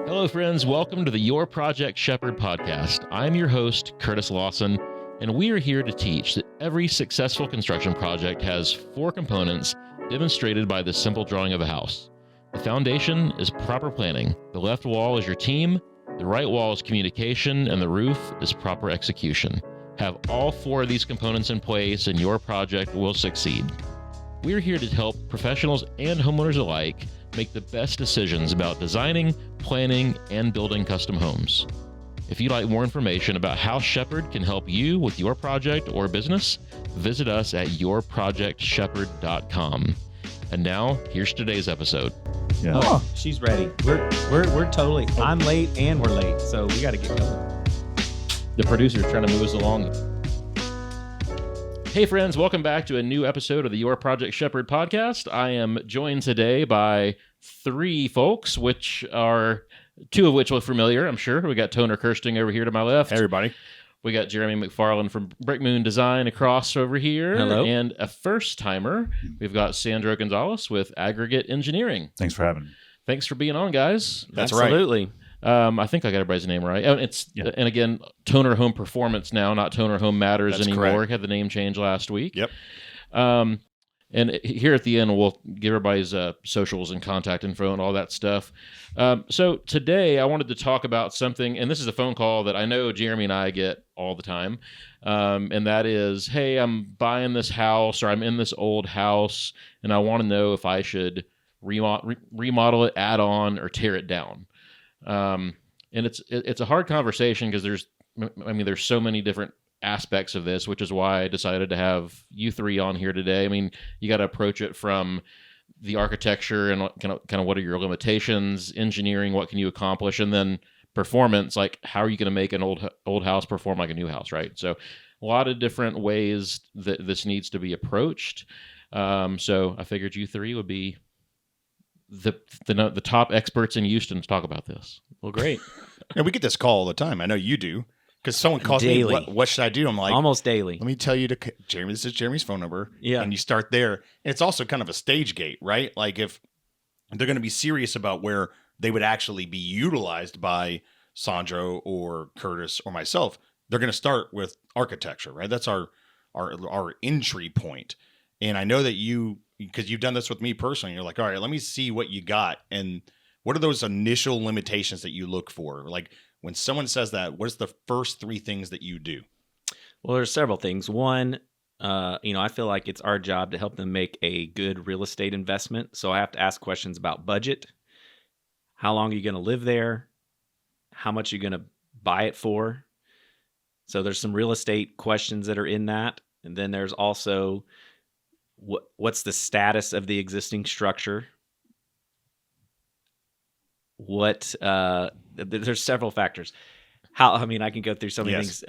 Hello, friends. Welcome to the Your Project Shepherd podcast. I'm your host, Curtis Lawson, and we are here to teach that every successful construction project has 4 components demonstrated by this simple drawing of a house. The foundation is proper planning. The left wall is your team, the right wall is communication, and the roof is proper execution. Have all 4 of these components in place and your project will succeed. We're here to help professionals and homeowners alike make the best decisions about designing, planning, and building custom homes. If you'd like more information about how Shepherd can help you with your project or business, visit us at yourprojectshepherd.com. And now, here's today's episode. Yeah. Oh, she's ready. We're totally. I'm late and we're late, so we got to get going. The producer's trying to move us along. Hey friends, welcome back to a new episode of the Your Project Shepherd podcast. I am joined today by 3 folks, which are 2 of which look familiar, I'm sure. We got Toner Kersting over here to my left. Hey, everybody. We got Jeremy McFarland from Brick Moon Design across over here. Hello. And a first-timer, we've got Sandro Gonzalez with Aggregate Engineering. Thanks for having me. Thanks for being on, guys. That's Absolutely. I think I got everybody's name right. Oh, and again, Toner Home Performance now, not Toner Home Matters That's anymore. correct. Had the name change last week. Yep. And here at the end, we'll give everybody's socials and contact info and all that stuff. So today, I wanted to talk about something, and this is a phone call that I know Jeremy and I get all the time, and that is, hey, I'm buying this house, or I'm in this old house, and I want to know if I should remodel it, add on, or tear it down. And it's a hard conversation because there's so many different aspects of this, which is why I decided to have you 3 on here today. I mean, you got to approach it from the architecture and kind of what are your limitations, engineering, what can you accomplish, and then performance, like how are you going to make an old house perform like a new house, right? So a lot of different ways that this needs to be approached. So I figured you 3 would be the top experts in Houston to talk about this. Well, great. And we get this call all the time. I know you do. Because someone calls Daily. me, what should I do? I'm like, Almost daily. let me tell you Jeremy, this is Jeremy's phone number. Yeah. And you start there. And it's also kind of a stage gate, right? Like if they're going to be serious about where they would actually be utilized by Sandro or Curtis or myself, they're going to start with architecture, right? That's our entry point. And I know that because you've done this with me personally, you're like, all right, let me see what you got. And what are those initial limitations that you look for? Like when someone says that, what is the first 3 things that you do? Well, there's several things. One, I feel like it's our job to help them make a good real estate investment. So I have to ask questions about budget. How long are you going to live there? How much are you going to buy it for? So there's some real estate questions that are in that. And then there's also what's the status of the existing structure? There's several factors. I can go through so many things.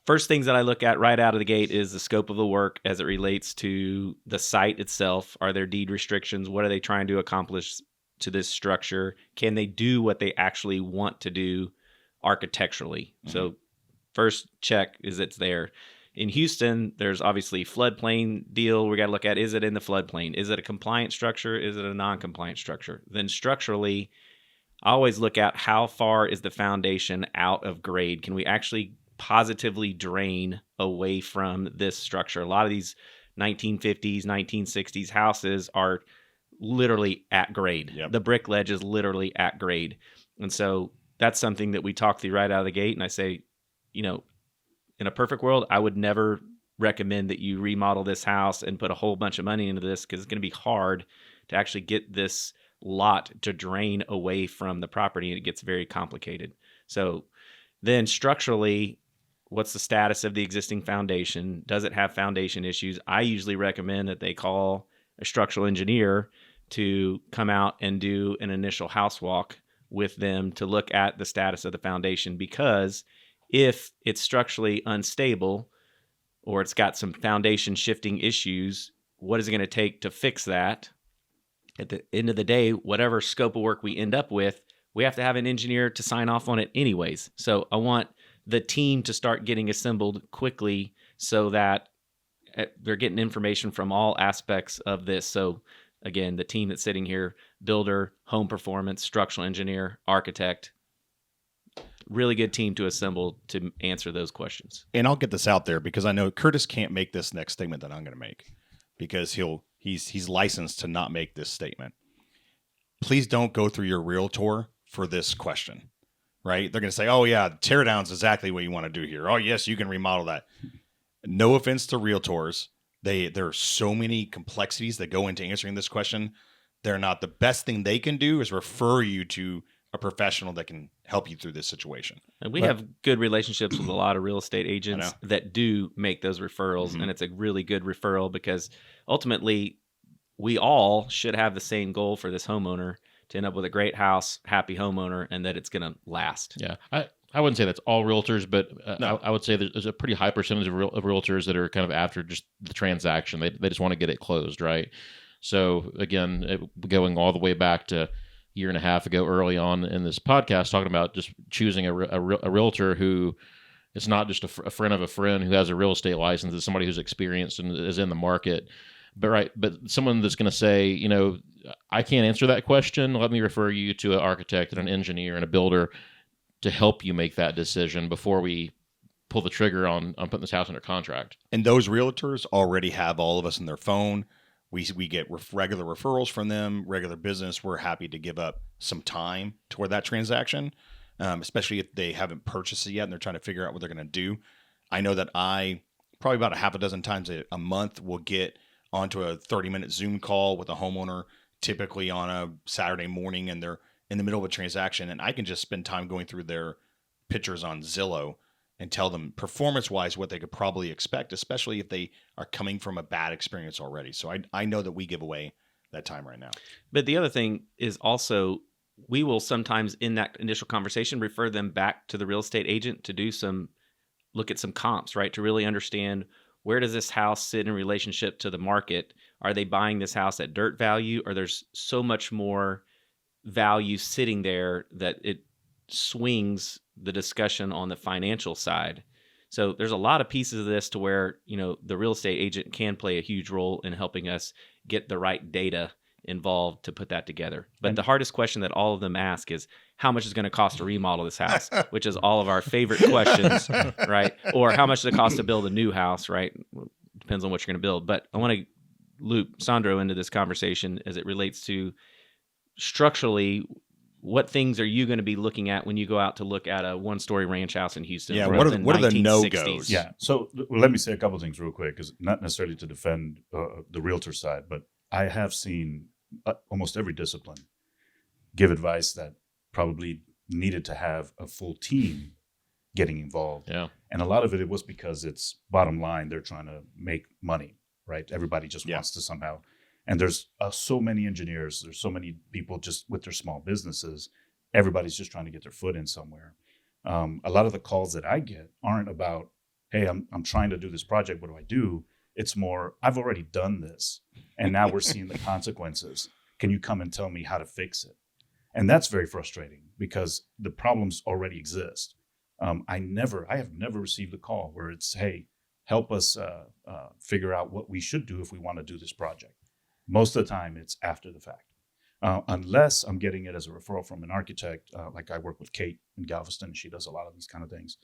First things that I look at right out of the gate is the scope of the work as it relates to the site itself. Are there deed restrictions? What are they trying to accomplish to this structure? Can they do what they actually want to do architecturally? Mm-hmm. So first check is it's there. In Houston, there's obviously floodplain deal. We got to look at, is it in the floodplain? Is it a compliant structure? Is it a non-compliant structure? Then structurally, I always look at how far is the foundation out of grade? Can we actually positively drain away from this structure? A lot of these 1950s, 1960s houses are literally at grade. Yep. The brick ledge is literally at grade. And so that's something that we talk through right out of the gate. And I say, in a perfect world, I would never recommend that you remodel this house and put a whole bunch of money into this because it's going to be hard to actually get this lot to drain away from the property, and it gets very complicated. So then structurally, what's the status of the existing foundation? Does it have foundation issues? I usually recommend that they call a structural engineer to come out and do an initial house walk with them to look at the status of the foundation, because if it's structurally unstable or it's got some foundation shifting issues, what is it going to take to fix that? At the end of the day, whatever scope of work we end up with, we have to have an engineer to sign off on it anyways. So I want the team to start getting assembled quickly so that they're getting information from all aspects of this. So again, the team that's sitting here, builder, home performance, structural engineer, architect, really good team to assemble to answer those questions. And I'll get this out there because I know Curtis can't make this next statement that I'm going to make because he's licensed to not make this statement. Please don't go through your realtor for this question, right? They're going to say, oh yeah, tear down's exactly what you want to do here. Oh yes, you can remodel that. No offense to realtors. There are so many complexities that go into answering this question. They're not. The best thing they can do is refer you to a professional that can help you through this situation. And we have good relationships with a lot of real estate agents that do make those referrals. And it's a really good referral because ultimately we all should have the same goal for this homeowner to end up with a great house, happy homeowner, and that it's going to last. Yeah. I wouldn't say that's all realtors, but I would say there's a pretty high percentage of realtors that are kind of after just the transaction. They just want to get it closed, right? So again, going all the way back to year and a half ago, early on in this podcast, talking about just choosing a realtor who is not just a friend of a friend who has a real estate license, is somebody who's experienced and is in the market. But someone that's going to say, I can't answer that question. Let me refer you to an architect and an engineer and a builder to help you make that decision before we pull the trigger on putting this house under contract. And those realtors already have all of us in their phone. We get regular referrals from them, regular business. We're happy to give up some time toward that transaction, especially if they haven't purchased it yet and they're trying to figure out what they're going to do. I know that I probably about a half a dozen times a month will get onto a 30-minute Zoom call with a homeowner, typically on a Saturday morning, and they're in the middle of a transaction, and I can just spend time going through their pictures on Zillow and tell them performance-wise what they could probably expect, especially if they are coming from a bad experience already. So I know that we give away that time right now. But the other thing is also we will sometimes in that initial conversation refer them back to the real estate agent to look at some comps, right? To really understand where does this house sit in relationship to the market? Are they buying this house at dirt value, or there's so much more value sitting there that it swings the discussion on the financial side? So there's a lot of pieces of this to where, the real estate agent can play a huge role in helping us get the right data involved to put that together. But the hardest question that all of them ask is how much is going to cost to remodel this house, which is all of our favorite questions, right? Or how much does it cost to build a new house, right? Depends on what you're going to build. But I want to loop Sandro into this conversation as it relates to structurally, what things are you going to be looking at when you go out to look at a one-story ranch house in Houston? Yeah, what are the no-goes? Yeah, so let me say a couple of things real quick, because not necessarily to defend the realtor side, but I have seen almost every discipline give advice that probably needed to have a full team getting involved. Yeah, and a lot of it was because it's bottom line, they're trying to make money, right? Everybody just wants to somehow. And there's so many engineers, there's so many people just with their small businesses. Everybody's just trying to get their foot in somewhere. A lot of the calls that I get aren't about, hey, I'm trying to do this project. What do I do? It's more, I've already done this, and now we're seeing the consequences. Can you come and tell me how to fix it? And that's very frustrating because the problems already exist. I have never received a call where it's, hey, help us figure out what we should do if we want to do this project. Most of the time, it's after the fact. Unless I'm getting it as a referral from an architect, like I work with Kate in Galveston, and she does a lot of these kind of things.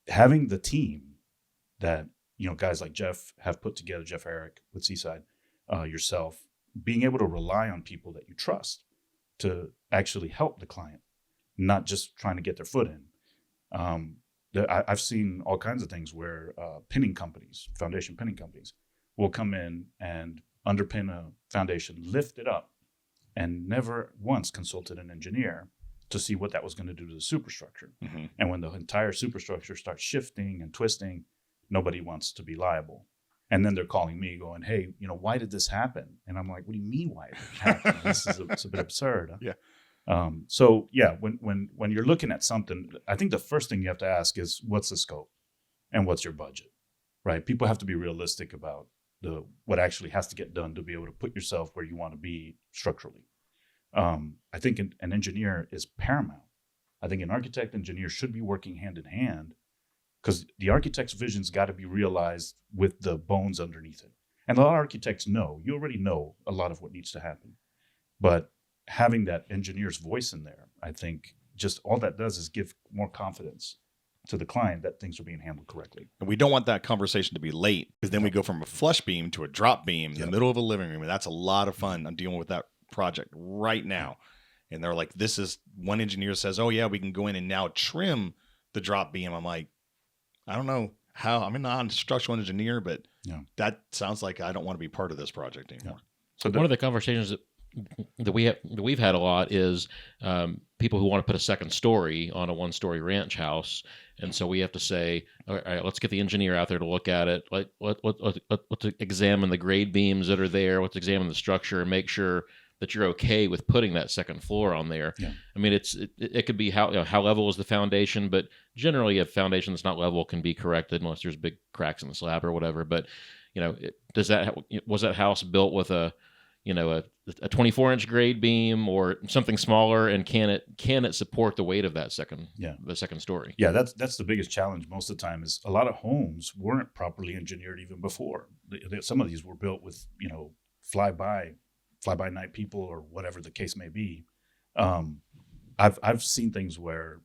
Having the team that, guys like Jeff have put together, Jeff Herrick with Seaside, yourself, being able to rely on people that you trust to actually help the client, not just trying to get their foot in. I've seen all kinds of things where foundation pinning companies, will come in and underpin a foundation, lift it up, and never once consulted an engineer to see what that was going to do to the superstructure. Mm-hmm. And when the entire superstructure starts shifting and twisting, nobody wants to be liable. And then they're calling me going, hey, why did this happen? And I'm like, what do you mean why did it happen? It's a bit absurd. Huh? Yeah. So yeah, when you're looking at something, I think the first thing you have to ask is, what's the scope and what's your budget, right? People have to be realistic about what actually has to get done to be able to put yourself where you want to be structurally. I think an engineer is paramount. I think an architect engineer should be working hand in hand because the architect's vision's got to be realized with the bones underneath it. And a lot of architects know, you already know a lot of what needs to happen. But having that engineer's voice in there, I think just all that does is give more confidence to the client that things are being handled correctly. And we don't want that conversation to be late, because then we go from a flush beam to a drop beam in the middle of a living room. And that's a lot of fun. I'm dealing with that project right now. And they're like, this is, one engineer says, oh yeah, we can go in and now trim the drop beam. I'm like, I don't know how. I'm not a structural engineer, but that sounds like I don't want to be part of this project anymore. So one of the conversations that we've had a lot is people who want to put a second story on a one-story ranch house, and so we have to say, all right, let's get the engineer out there to look at it. Let's examine the grade beams that are there. Let's examine the structure and make sure that you're okay with putting that second floor on there. Yeah. I mean, it could be how level is the foundation, but generally a foundation that's not level can be corrected unless there's big cracks in the slab or whatever. But was that house built with a 24-inch grade beam or something smaller, and can it support the weight of that second story? Yeah, that's the biggest challenge most of the time. Is a lot of homes weren't properly engineered even before. Some of these were built with fly by night people or whatever the case may be. I've seen things where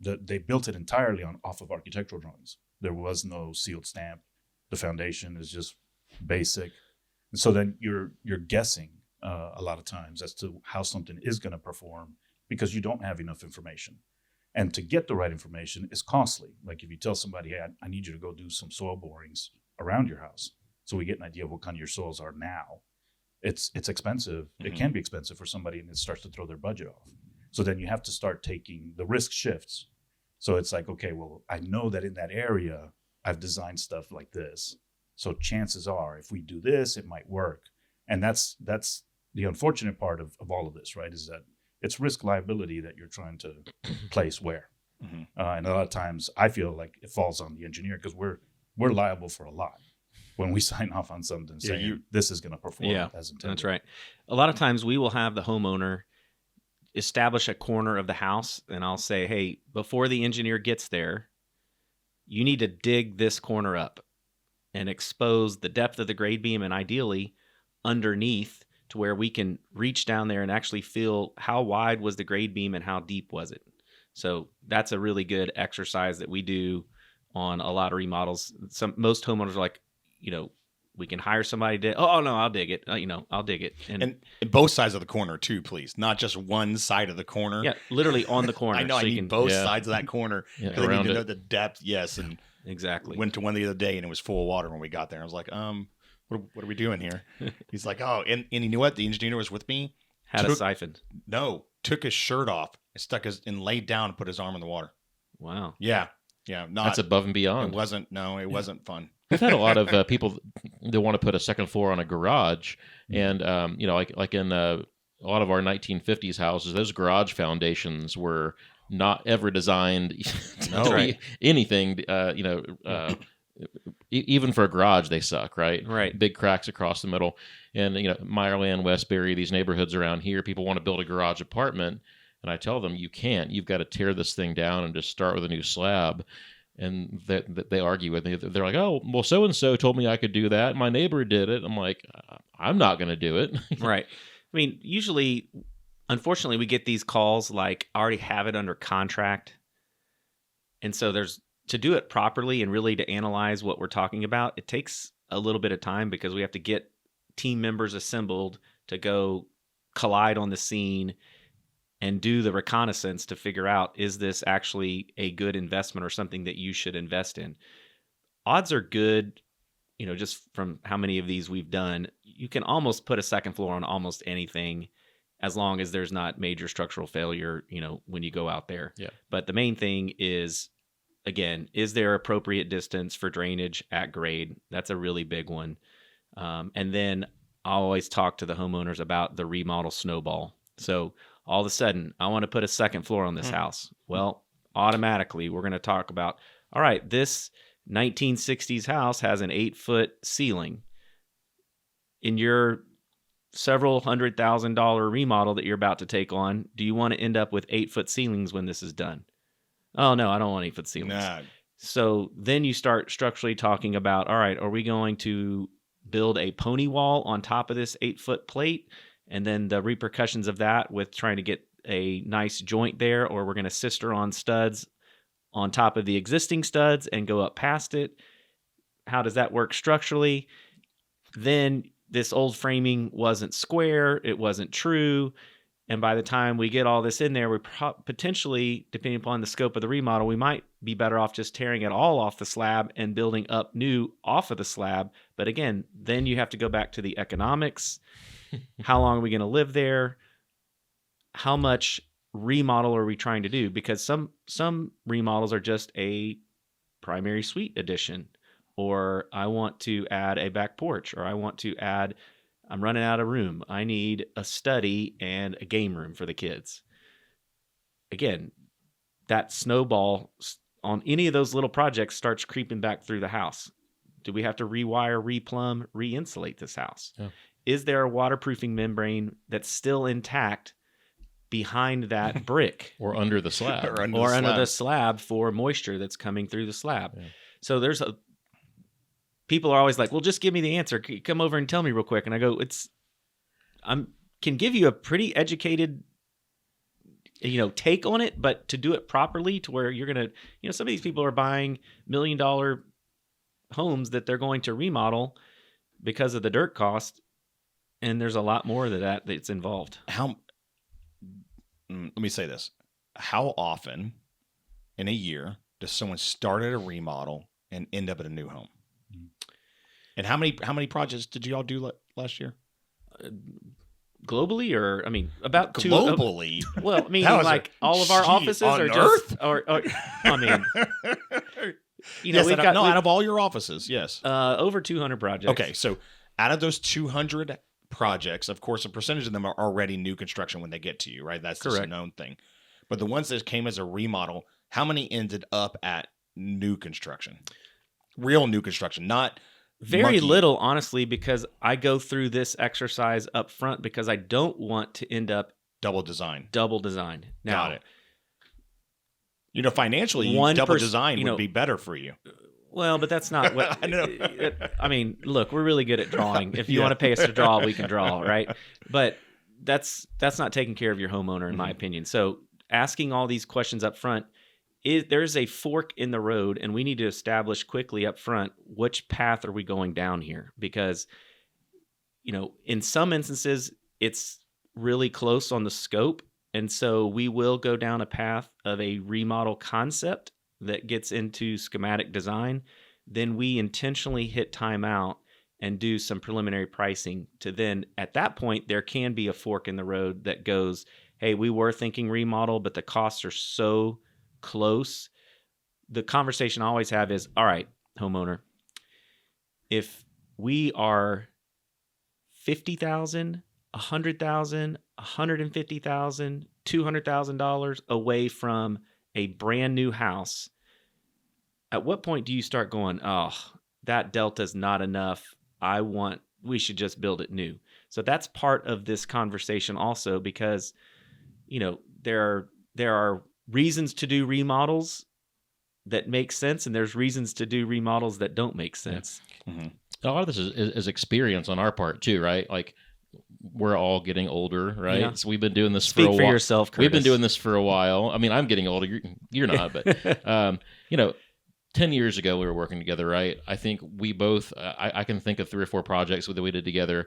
they built it entirely off of architectural drawings. There was no sealed stamp. The foundation is just basic. And so then you're guessing a lot of times as to how something is going to perform because you don't have enough information. And to get the right information is costly. Like if you tell somebody, hey, I need you to go do some soil borings around your house so we get an idea of what kind of your soils are now. It's expensive. Mm-hmm. It can be expensive for somebody, and it starts to throw their budget off. So then you have to start taking the risk shifts. So it's like, okay, well, I know that in that area, I've designed stuff like this. So chances are, if we do this, it might work. And that's the unfortunate part of all of this, right? Is that it's risk liability that you're trying to place where. Mm-hmm. And a lot of times I feel like it falls on the engineer because we're liable for a lot when we sign off on something saying this is going to perform as intended. That's right. A lot of times we will have the homeowner establish a corner of the house, and I'll say, hey, before the engineer gets there, you need to dig this corner up and expose the depth of the grade beam, and ideally underneath, to where we can reach down there and actually feel how wide was the grade beam and how deep was it. So that's a really good exercise that we do on a lot of remodels. Most homeowners are like, we can hire somebody to, oh no, I'll dig it. I'll dig it. And both sides of the corner too, please. Not just one side of the corner. Yeah, literally on the corner. I know, so I need both sides of that corner. Because I need to know the depth, yes. And exactly. Went to one the other day and it was full of water when we got there. I was like, what are we doing here? He's like, oh, and you know what? The engineer was with me. Had a siphon. No, took his shirt off, and laid down and put his arm in the water. Wow. Yeah. That's above and beyond. It wasn't fun. We've had a lot of people that want to put a second floor on a garage, and like in a lot of our 1950s houses, those garage foundations were not ever designed to be anything. Even for a garage, they suck, right? Right. Big cracks across the middle, and Meyerland, Westbury, these neighborhoods around here, people want to build a garage apartment, and I tell them you can't. You've got to tear this thing down and just start with a new slab. And they argue with me. They're like, oh, well, so-and-so told me I could do that. My neighbor did it. I'm like, I'm not going to do it. Right. I mean, usually, unfortunately, we get these calls like, I already have it under contract. And so to do it properly and really to analyze what we're talking about, it takes a little bit of time because we have to get team members assembled to go collide on the scene and do the reconnaissance to figure out, is this actually a good investment or something that you should invest in? Odds are good, just from how many of these we've done, you can almost put a second floor on almost anything as long as there's not major structural failure, when you go out there. Yeah. But the main thing is, again, is there appropriate distance for drainage at grade? That's a really big one. And then I always talk to the homeowners about the remodel snowball. So all of a sudden, I want to put a second floor on this house. Well, automatically, we're going to talk about, all right, this 1960s house has an 8-foot ceiling. In your several $100,000 remodel that you're about to take on, do you want to end up with 8-foot ceilings when this is done? Oh, no, I don't want 8-foot ceilings. Nah. So then you start structurally talking about, all right, are we going to build a pony wall on top of this 8-foot plate? And then the repercussions of that with trying to get a nice joint there, or we're going to sister on studs on top of the existing studs and go up past it. How does that work structurally? Then this old framing wasn't square, it wasn't true. And by the time we get all this in there, we potentially, depending upon the scope of the remodel, we might be better off just tearing it all off the slab and building up new off of the slab. But again, then you have to go back to the economics. How long are we going to live there? How much remodel are we trying to do? Because some remodels are just a primary suite addition, or I want to add a back porch, or I want to add, I'm running out of room, I need a study and a game room for the kids. Again, that snowball on any of those little projects starts creeping back through the house. Do we have to rewire, replumb, re-insulate this house? Yeah. Is there a waterproofing membrane that's still intact behind that brick? Or under the slab. Under the slab for moisture that's coming through the slab. Yeah. So people are always like, well, just give me the answer. Come over and tell me real quick. And I go, can give you a pretty educated, take on it, but to do it properly to where you're going to, some of these people are buying $1 million homes that they're going to remodel because of the dirt cost. And there's a lot more to that's involved. Let me say this. How often in a year does someone start at a remodel and end up at a new home? And how many projects did you all do last year? Globally, or about two. Globally. Well, meaning like all of our offices are just, or yes, we've got out of all your offices, yes, over 200 projects. Okay, so out of those 200 projects, of course, a percentage of them are already new construction when they get to you, right? That's just a known thing. But the ones that came as a remodel, how many ended up at new construction? Real new construction, not very little, honestly, because I go through this exercise up front because I don't want to end up double design. Now, got it. Financially, double design would be better for you. Well, but that's not what I know. Look, we're really good at drawing. If you want to pay us to draw, we can draw, right? But that's not taking care of your homeowner, in my opinion. So asking all these questions up front, there's a fork in the road, and we need to establish quickly up front which path are we going down here, because in some instances it's really close on the scope, and so we will go down a path of a remodel concept that gets into schematic design. Then we intentionally hit timeout and do some preliminary pricing to then at that point there can be a fork in the road that goes, hey, we were thinking remodel, but the costs are so close. The conversation I always have is, all right, homeowner, if we are $50,000, $100,000, $150,000, $200,000 away from a brand new house, at what point do you start going, oh, that delta's not enough, we should just build it new? So that's part of this conversation also, because there are reasons to do remodels that make sense, and there's reasons to do remodels that don't make sense. Yeah. Mm-hmm. A lot of this is experience on our part too, right? Like, we're all getting older, right? Yeah. So we've been doing this for a while. Speak for yourself, Curtis. We've been doing this for a while. I'm getting older. You're not, but 10 years ago we were working together, right? I think we both, I can think of 3 or 4 projects that we did together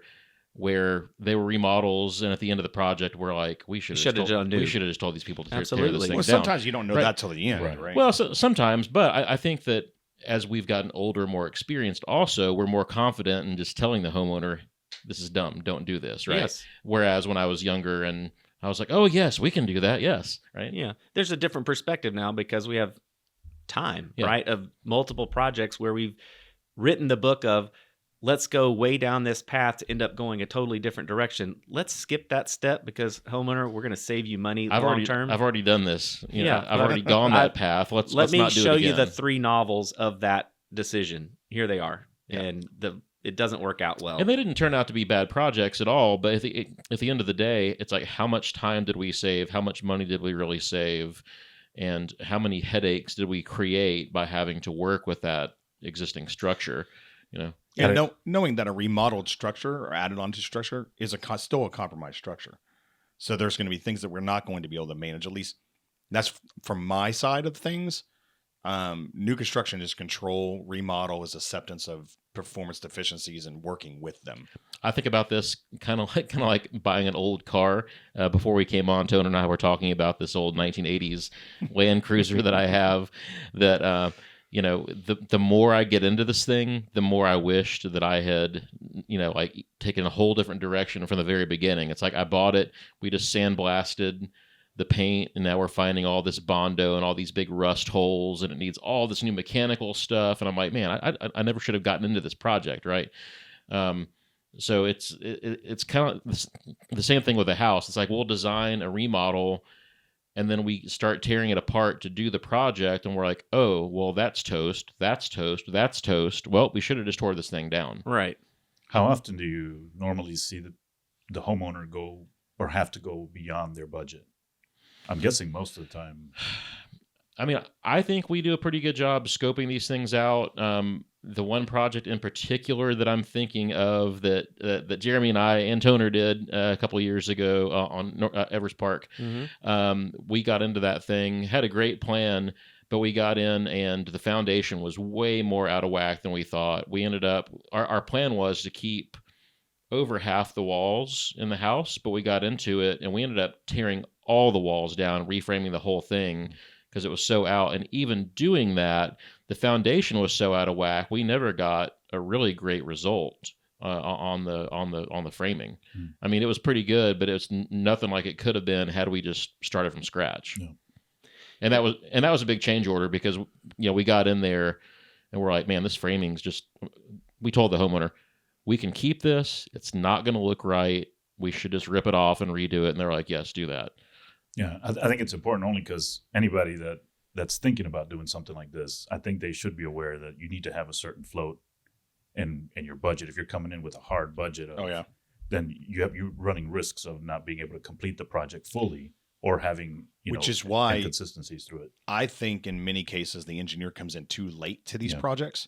where they were remodels, and at the end of the project, we're like, we should have just told these people to tear this thing down. Well, sometimes you don't know that till the end, right? Well, sometimes, but I think that as we've gotten older, more experienced, also, we're more confident in just telling the homeowner, this is dumb, don't do this, right? Yes. Whereas when I was younger and I was like, oh, yes, we can do that, yes, right? Yeah. There's a different perspective now because we have time, right, of multiple projects where we've written the book of, let's go way down this path to end up going a totally different direction. Let's skip that step because, homeowner, we're going to save you money long term. I've already done this. I've already gone that path. Let's not do it again. Let me show you the 3 novels of that decision. Here they are. Yeah. And it doesn't work out well. And they didn't turn out to be bad projects at all. But at the end of the day, it's like, how much time did we save? How much money did we really save? and how many headaches did we create by having to work with that existing structure, And knowing that a remodeled structure or added onto structure is still a compromised structure. So there's going to be things that we're not going to be able to manage. At least that's from my side of things. New construction is control, remodel is acceptance of performance deficiencies and working with them. I think about this kind of like buying an old car. Before we came on, Tone and I were talking about this old 1980s Land Cruiser that I have. That the more I get into this thing, the more I wished that I had like taken a whole different direction from the very beginning. It's like I bought it, we just sandblasted the paint, and now we're finding all this Bondo and all these big rust holes, and it needs all this new mechanical stuff. And I'm like, man, I never should have gotten into this project, right? So it's kind of the same thing with a house. It's like we'll design a remodel, and then we start tearing it apart to do the project, and we're like, oh, well, that's toast, that's toast, that's toast. Well, we should have just tore this thing down. Right. How often do you normally see the homeowner go or have to go beyond their budget? I'm guessing most of the time. I mean, I think we do a pretty good job scoping these things out. The one project in particular that I'm thinking of that Jeremy and I and Toner did a couple of years ago on Evers Park, we got into that thing, had a great plan, but we got in and the foundation was way more out of whack than we thought. We ended up, our plan was to keep over half the walls in the house, but we got into it and we ended up tearing all the walls down, reframing the whole thing because it was so out. And even doing that, the foundation was so out of whack, we never got a really great result on the framing. I mean, it was pretty good, but it was nothing like it could have been had we just started from scratch. Yeah. And that was a big change order because we got in there and we're like, man, this framing's just. We told the homeowner, we can keep this. It's not going to look right. We should just rip it off and redo it. And they're like, yes, do that. Yeah, I think it's important only because anybody that's thinking about doing something like this, I think they should be aware that you need to have a certain float in your budget. If you're coming in with a hard budget, then you're running risks of not being able to complete the project fully or having which is why inconsistencies through it. I think in many cases the engineer comes in too late to these projects.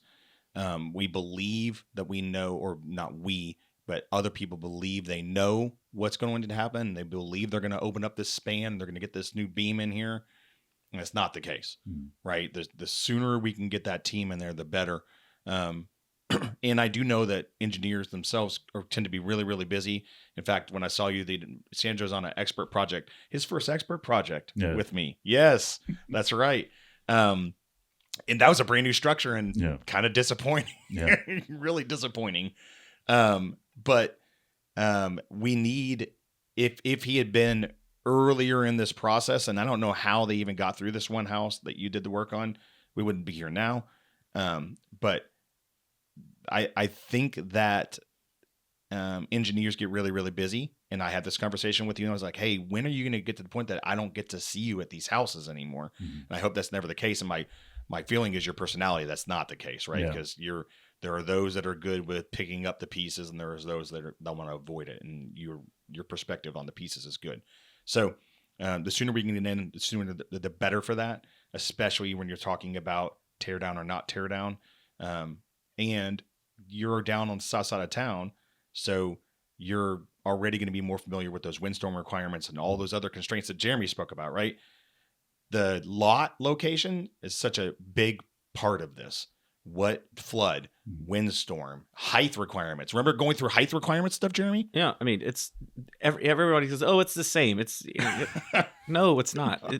We believe that we know, or not we, but other people believe they know what's going to happen. They believe they're going to open up this span. They're going to get this new beam in here. And it's not the case, right? The sooner we can get that team in there, the better. And I do know that engineers themselves tend to be really, really busy. In fact, when I saw you, Sandro's on an expert project, his first expert project with me. Yes, that's right. And that was a brand new structure and kind of disappointing, really disappointing. But we need, if he had been earlier in this process, and I don't know how they even got through this one house that you did the work on, we wouldn't be here now. But I think that engineers get really, really busy. And I had this conversation with you, and I was like, hey, when are you going to get to the point that I don't get to see you at these houses anymore? And I hope that's never the case. And my feeling is your personality, that's not the case, right? Because there are those that are good with picking up the pieces, and there are those that want to avoid it. And your perspective on the pieces is good. So the sooner we can get in, the sooner the better for that, especially when you're talking about tear down or not tear down. And you're down on the south side of town, so you're already going to be more familiar with those windstorm requirements and all those other constraints that Jeremy spoke about, right? The lot location is such a big part of this. What flood, windstorm, height requirements. Remember going through height requirements stuff, Jeremy? Yeah, I mean, it's everybody says, "Oh, it's the same." It's no, it's not.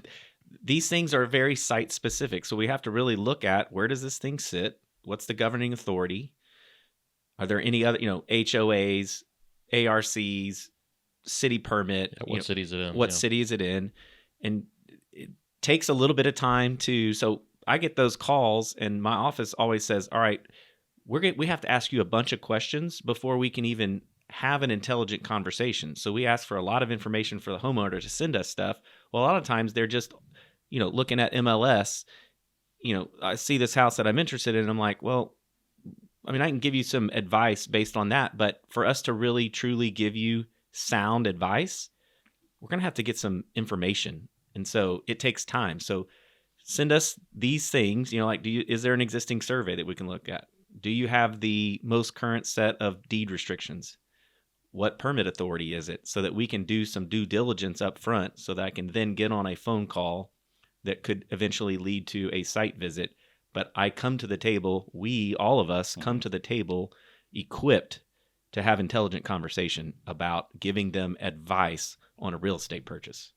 These things are very site specific, so we have to really look at where does this thing sit? What's the governing authority? Are there any other, HOAs, ARCs, city permit? What city is it in? What city is it in? And it takes a little bit of time so I get those calls, and my office always says, all right, we have to ask you a bunch of questions before we can even have an intelligent conversation. So we ask for a lot of information for the homeowner to send us stuff. Well, a lot of times they're just, looking at MLS. I see this house that I'm interested in. And I'm like, well, I mean, I can give you some advice based on that. But for us to really, truly give you sound advice, we're going to have to get some information. And so it takes time. So send us these things, like, is there an existing survey that we can look at? Do you have the most current set of deed restrictions? What permit authority is it? So that we can do some due diligence up front so that I can then get on a phone call that could eventually lead to a site visit. But I come to the table, all of us come to the table equipped to have intelligent conversation about giving them advice on a real estate purchase.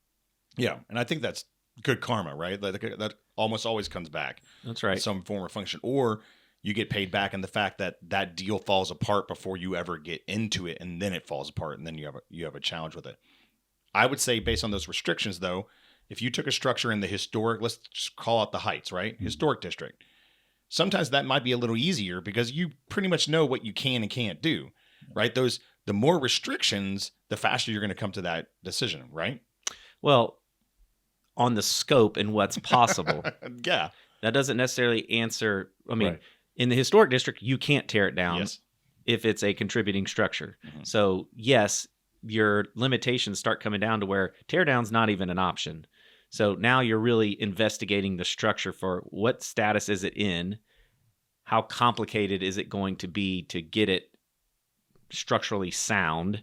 Yeah. And I think that's good karma, right? That almost always comes back. That's right. In some form or function. Or you get paid back in the fact that that deal falls apart before you ever get into it, and then it falls apart, and then you have a challenge with it. I would say, based on those restrictions, though, if you took a structure in the historic, let's just call out the Heights, right? Mm-hmm. Historic district. Sometimes that might be a little easier because you pretty much know what you can and can't do, right? The more restrictions, the faster you're going to come to that decision, right? Well, on the scope and what's possible. Yeah. That doesn't necessarily answer. I mean, in the historic district, you can't tear it down if it's a contributing structure. Mm-hmm. So, yes, your limitations start coming down to where tear down's not even an option. So now you're really investigating the structure for what status is it in, how complicated is it going to be to get it structurally sound.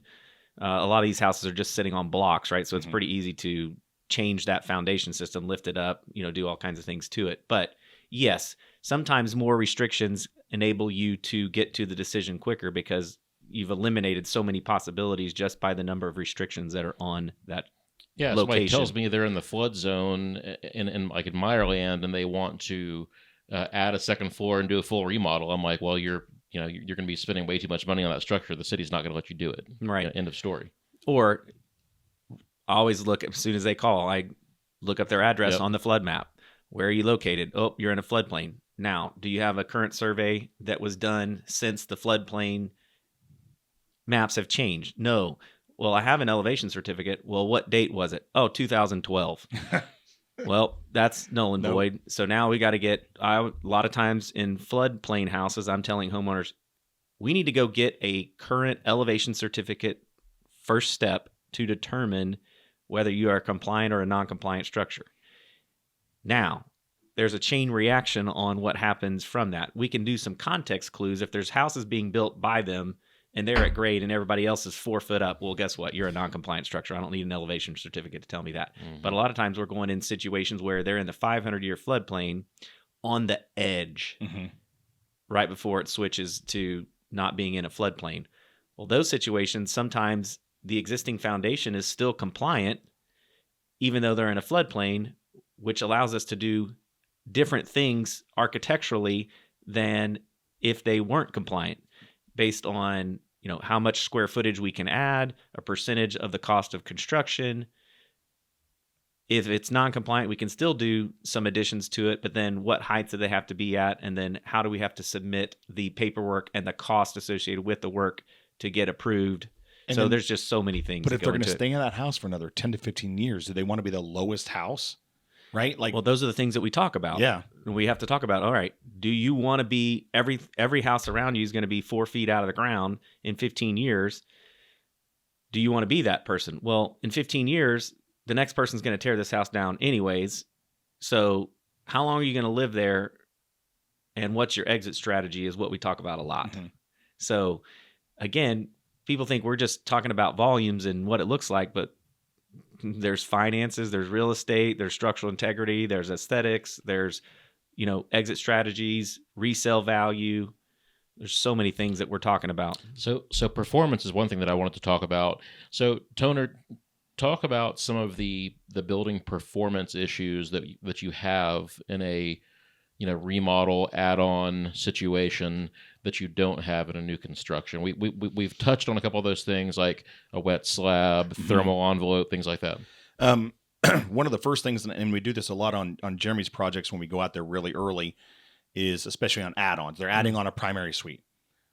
A lot of these houses are just sitting on blocks, right? So it's pretty easy to change that foundation system, lift it up, do all kinds of things to it. But yes, sometimes more restrictions enable you to get to the decision quicker because you've eliminated so many possibilities just by the number of restrictions that are on that location. Somebody tells me they're in the flood zone in like in Meyerland and they want to add a second floor and do a full remodel. I'm like, well, you're going to be spending way too much money on that structure. The city's not going to let you do it. Right. End of story. Or I always look, as soon as they call, I look up their address on the flood map. Where are you located? Oh, you're in a floodplain. Now, do you have a current survey that was done since the floodplain maps have changed? No. Well, I have an elevation certificate. Well, what date was it? Oh, 2012. Well, that's null and void. So now we got to get, a lot of times in floodplain houses, I'm telling homeowners, we need to go get a current elevation certificate first step to determine whether you are a compliant or a non-compliant structure. Now, there's a chain reaction on what happens from that. We can do some context clues. If there's houses being built by them and they're at grade and everybody else is 4 foot up, well, guess what? You're a non-compliant structure. I don't need an elevation certificate to tell me that. Mm-hmm. But a lot of times we're going in situations where they're in the 500-year floodplain on the edge right before it switches to not being in a floodplain. Well, those situations, sometimes the existing foundation is still compliant, even though they're in a floodplain, which allows us to do different things architecturally than if they weren't compliant, based on how much square footage we can add, a percentage of the cost of construction. If it's non-compliant, we can still do some additions to it, but then what heights do they have to be at, and then how do we have to submit the paperwork and the cost associated with the work to get approved? And so there's just so many things. But if they're going to stay in that house for another 10 to 15 years, do they want to be the lowest house? Right? Well, those are the things that we talk about. Yeah. We have to talk about, all right, do you want to be, every house around you is going to be 4 feet out of the ground in 15 years. Do you want to be that person? Well, in 15 years, the next person's going to tear this house down anyways. So how long are you going to live there? And what's your exit strategy is what we talk about a lot. Mm-hmm. So again, people think we're just talking about volumes and what it looks like, but there's finances, there's real estate, there's structural integrity, there's aesthetics, there's, exit strategies, resale value. There's so many things that we're talking about. So performance is one thing that I wanted to talk about. So Toner, talk about some of the building performance issues that you have in a remodel add-on situation that you don't have in a new construction. We've touched on a couple of those things like a wet slab, thermal envelope, things like that. One of the first things, and we do this a lot on Jeremy's projects when we go out there really early, is especially on add-ons. They're adding on a primary suite.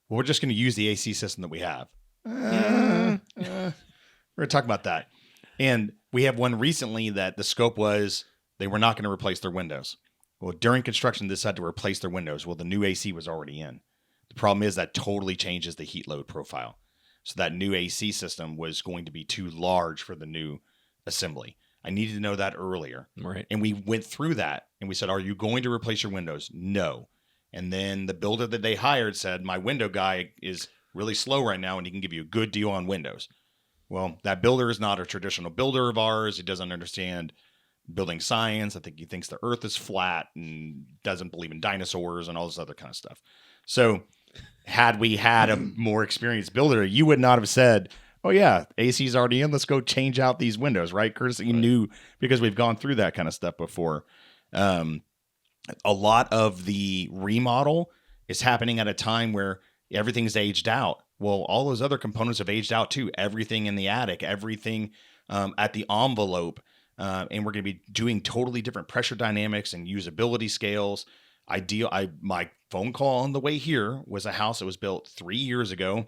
Well, we're just going to use the AC system that we have. We're going to talk about that. And we have one recently that the scope was they were not going to replace their windows. Well, during construction, they decided to replace their windows. Well, the new AC was already in. The problem is that totally changes the heat load profile. So that new AC system was going to be too large for the new assembly. I needed to know that earlier. Right. And we went through that and we said, are you going to replace your windows? No. And then the builder that they hired said, my window guy is really slow right now and he can give you a good deal on windows. Well, that builder is not a traditional builder of ours. He doesn't understand building science. I think he thinks the earth is flat and doesn't believe in dinosaurs and all this other kind of stuff. So had we had a more experienced builder, you would not have said, oh yeah, AC's already in. Let's go change out these windows, right? Curtis, you knew because we've gone through that kind of stuff before. A lot of the remodel is happening at a time where everything's aged out. Well, all those other components have aged out too. Everything in the attic, everything at the envelope. And we're going to be doing totally different pressure dynamics and usability scales. My phone call on the way here was a house that was built 3 years ago.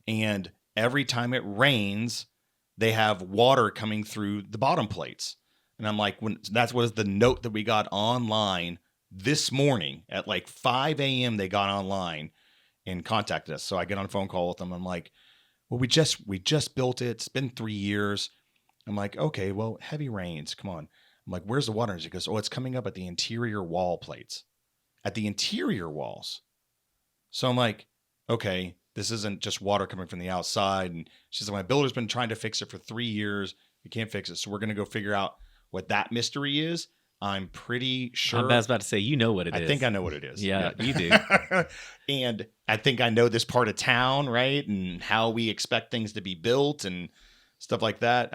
And every time it rains, they have water coming through the bottom plates. And I'm like, that was the note that we got online this morning at like 5 a.m. They got online and contacted us. So I get on a phone call with them. I'm like, well, we just built it. It's been 3 years. I'm like, okay, well, heavy rains. Come on. I'm like, where's the water? And she goes, oh, it's coming up at the interior wall plates. At the interior walls. So I'm like, okay, this isn't just water coming from the outside. And she said, my builder's been trying to fix it for 3 years. We can't fix it. So we're going to go figure out what that mystery is. I'm pretty sure. I was about to say, you know what it is. I think I know what it is. Yeah, you do. And I think I know this part of town, right? And how we expect things to be built and stuff like that.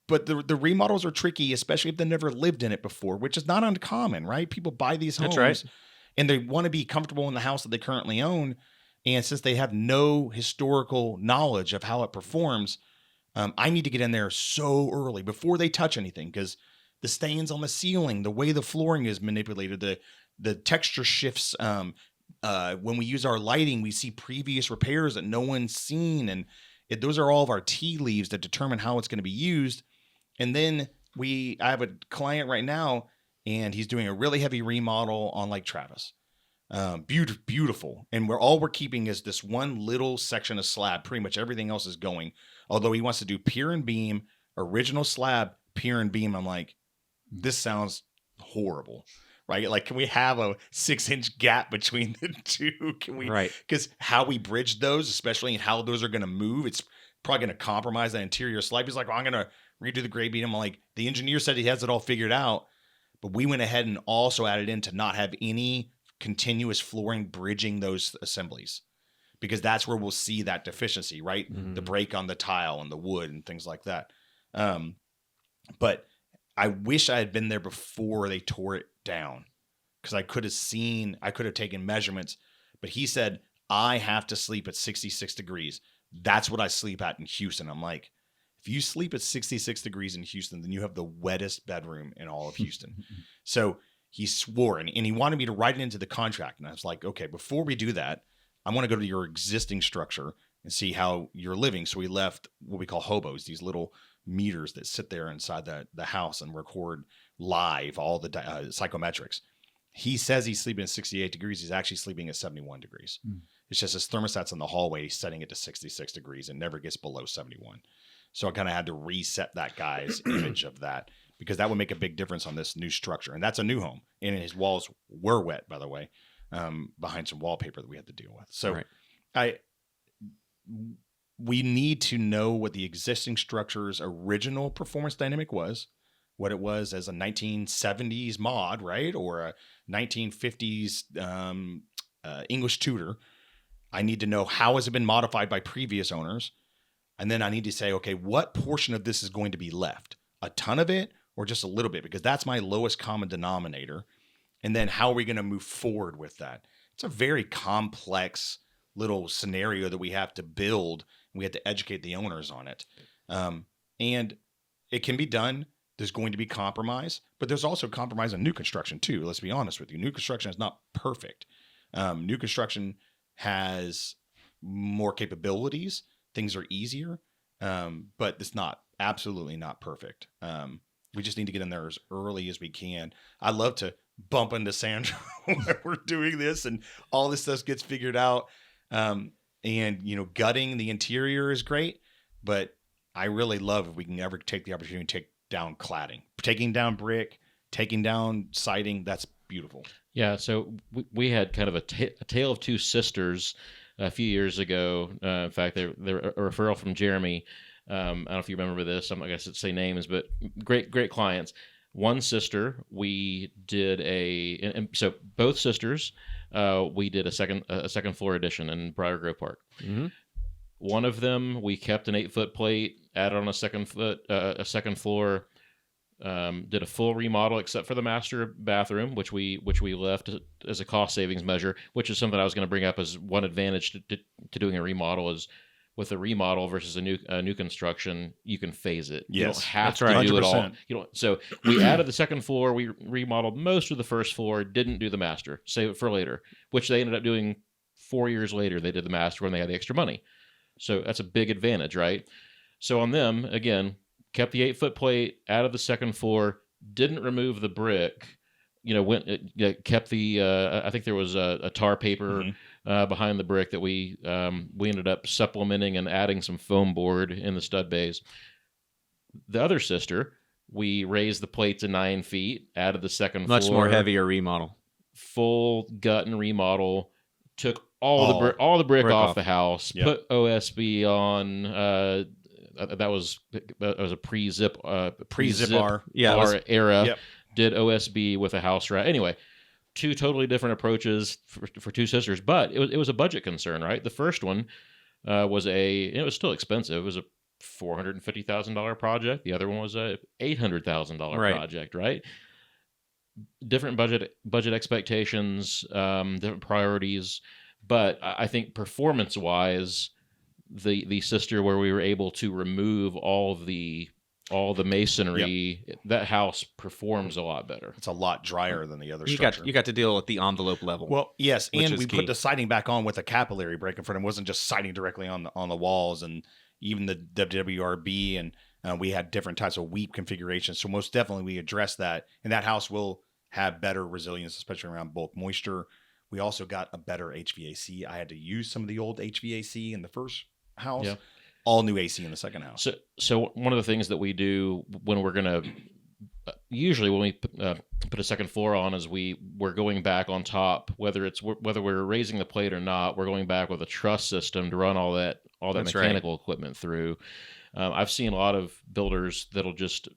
But the remodels are tricky, especially if they've never lived in it before, which is not uncommon, right? People buy these homes. That's right. And they want to be comfortable in the house that they currently own. And since they have no historical knowledge of how it performs, I need to get in there so early before they touch anything, because the stains on the ceiling, the way the flooring is manipulated, the texture shifts. When we use our lighting, we see previous repairs that no one's seen. And those are all of our tea leaves that determine how it's going to be used. And then I have a client right now, and he's doing a really heavy remodel on Lake Travis. Beautiful. And we're keeping is this one little section of slab. Pretty much everything else is going. Although he wants to do pier and beam, original slab, pier and beam. I'm like, this sounds horrible, right? Like, can we have a 6-inch gap between the two? Can we? Right. Because how we bridge those, especially in how those are going to move, it's probably going to compromise that interior slab. He's like, well, I'm going to redo the grade beam. I'm like, the engineer said he has it all figured out, but we went ahead and also added in to not have any continuous flooring bridging those assemblies, because that's where we'll see that deficiency, right? Mm-hmm. The break on the tile and the wood and things like that. But I wish I had been there before they tore it down, because I could have taken measurements. But he said, I have to sleep at 66 degrees. That's what I sleep at in Houston. I'm like, if you sleep at 66 degrees in Houston, then you have the wettest bedroom in all of Houston. So he swore, and he wanted me to write it into the contract. And I was like, okay, before we do that, I want to go to your existing structure and see how you're living. So we left what we call hobos, these little meters that sit there inside the house and record live all the psychometrics. He says he's sleeping at 68 degrees. He's actually sleeping at 71 degrees. It's just his thermostat's in the hallway. He's setting it to 66 degrees and never gets below 71. So I kind of had to reset that guy's image of that, because that would make a big difference on this new structure. And that's a new home. And his walls were wet, by the way, behind some wallpaper that we had to deal with. So right. We need to know what the existing structure's original performance dynamic was, what it was as a 1970s mod, right? Or a 1950s English Tudor. I need to know how has it been modified by previous owners. And then I need to say, okay, what portion of this is going to be left? A ton of it or just a little bit? Because that's my lowest common denominator. And then how are we going to move forward with that? It's a very complex little scenario that we have to build. And we have to educate the owners on it. And it can be done. There's going to be compromise, but there's also compromise on new construction too. Let's be honest with you. New construction is not perfect. New construction has more capabilities. Things are easier, but it's absolutely not perfect. We just need to get in there as early as we can. I love to bump into Sandro when we're doing this and all this stuff gets figured out. And, gutting the interior is great, but I really love if we can ever take the opportunity to take down cladding, taking down brick, taking down siding. That's beautiful. Yeah, so we had kind of a tale of two sisters a few years ago. In fact, they're a referral from Jeremy. I don't know if you remember this. I'm not going to say names, but great clients. One sister, we did and so both sisters, we did a second floor addition in Briar Grove Park. Mm-hmm. One of them, we kept an 8-foot plate, added on a second floor. Did a full remodel except for the master bathroom, which we left as a cost savings measure, which is something I was going to bring up as one advantage to doing a remodel is with a remodel versus a new construction, you can phase it. Yes, you don't have to right. do 100%. it all. You know, so we added the second floor, we remodeled most of the first floor, didn't do the master, save it for later, which they ended up doing 4 years later. They did the master when they had the extra money. So that's a big advantage, right? So on them, again, kept the 8-foot plate, added the second floor, didn't remove the brick, kept the, I think there was a tar paper behind the brick that we ended up supplementing and adding some foam board in the stud bays. The other sister, we raised the plate to 9 feet, added the second floor. Much more heavier remodel. Full gut and remodel, took all the brick off the house, Yep. put OSB on, that was a pre-zip R. Yeah, R era. Yep. Did OSB with a house rack. Anyway, two totally different approaches for two sisters, but it was a budget concern, right? The first one it was still expensive. It was a $450,000 project. The other one was a $800,000 Right. project, right? Different budget expectations, different priorities, but I think performance-wise, the sister where we were able to remove all the masonry, that house performs a lot better. It's a lot drier than the other You structure. got to deal at the envelope level. Well, yes, which and is we key. put the siding back on with a capillary break in front of it. It wasn't just siding directly on the walls, and even the WRB, and we had different types of weep configurations. So most definitely we addressed that, and that house will have better resilience, especially around bulk moisture. We also got a better HVAC. I had to use some of the old HVAC in the first house. Yeah. All new AC in the second house. So one of the things that we do when we're going to usually when we put a second floor on is we're going back on top, whether we're raising the plate or not, we're going back with a truss system to run all that That's mechanical equipment through. I've seen a lot of builders that'll just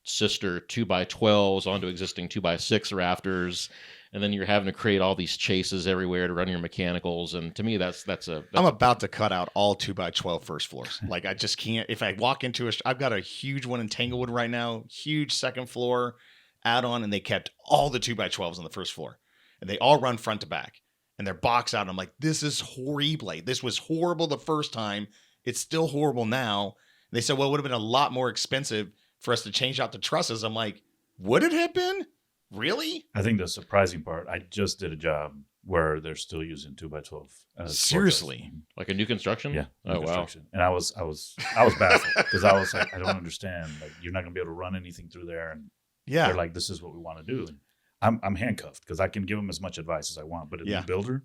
sister 2x12s onto existing 2x6 rafters, and then you're having to create all these chases everywhere to run your mechanicals. And to me, that's I'm about to cut out all 2x12 first floors. Like I just can't. If I walk into I've got a huge one in Tanglewood right now, huge second floor add-on, and they kept all the 2x12s on the first floor, and they all run front to back, and they're boxed out. And I'm like, this is horrible. This was horrible the first time. It's still horrible now. And they said, well, it would have been a lot more expensive for us to change out the trusses. I'm like, would it have been? Really? I think the surprising part, I just did a job where they're still using 2x12. Seriously? like a new construction. Yeah. Oh wow. Construction. And I was baffled because I was like, I don't understand. Like, you're not gonna be able to run anything through there. And Yeah. they're like, this is what we want to do. And I'm handcuffed because I can give them as much advice as I want. But a new builder,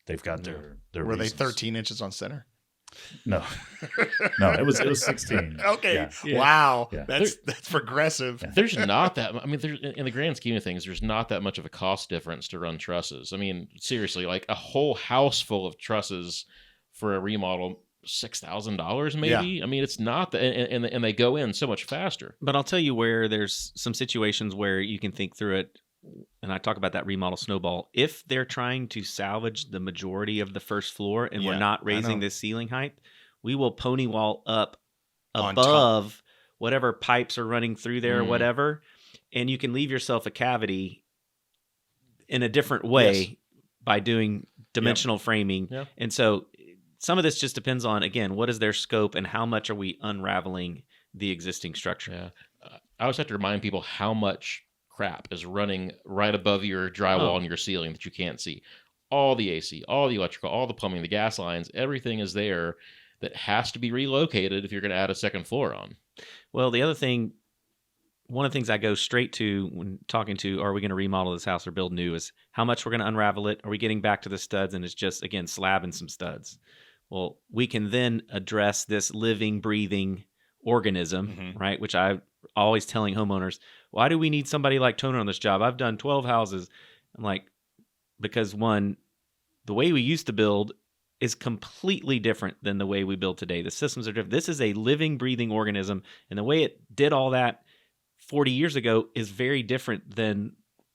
they've got their Were reasons. they 13 inches on center? No, it was 16. Okay. Yeah. Wow. Yeah. That's progressive. Yeah. There's not that. I mean, there's in the grand scheme of things, there's not that much of a cost difference to run trusses. I mean, seriously, like a whole house full of trusses for a remodel, $6,000 maybe. Yeah. I mean, it's not that, and they go in so much faster. But I'll tell you where there's some situations where you can think through it. And I talk about that remodel snowball. If they're trying to salvage the majority of the first floor and we're Yeah, not I raising know. this ceiling height, we will pony wall up On above whatever pipes are running through there or Mm. whatever. And you can leave yourself a cavity in a different way Yes. by doing dimensional framing. Yeah. And so some of this just depends on, again, what is their scope and how much are we unraveling the existing structure? Yeah. I always have to remind people how much crap is running right above your drywall and your ceiling that you can't see. All the AC, all the electrical, all the plumbing, the gas lines, everything is there that has to be relocated if you're going to add a second floor on. Well, the other thing, one of the things I go straight to when talking to, are we going to remodel this house or build new, is how much we're going to unravel it. Are we getting back to the studs and it's just, again, slabbing some studs? Well, we can then address this living, breathing organism, right? Which I'm always telling homeowners, why do we need somebody like Toner on this job? I've done 12 houses. I'm like, because one, the way we used to build is completely different than the way we build today. The systems are different. This is a living, breathing organism, and the way it did all that 40 years ago is very different than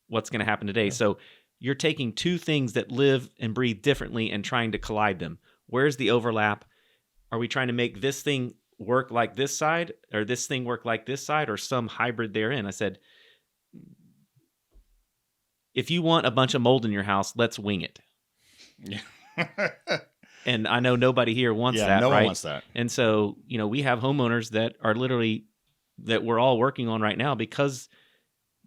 what's going to happen today. So you're taking two things that live and breathe differently and trying to collide them. Where's the overlap? Are we trying to make this thing work like this side, or this thing work like this side, or some hybrid therein? I said, if you want a bunch of mold in your house, let's wing it. Yeah. And I know nobody here wants that, no right? one wants that. And so, we have homeowners that are literally, that we're all working on right now because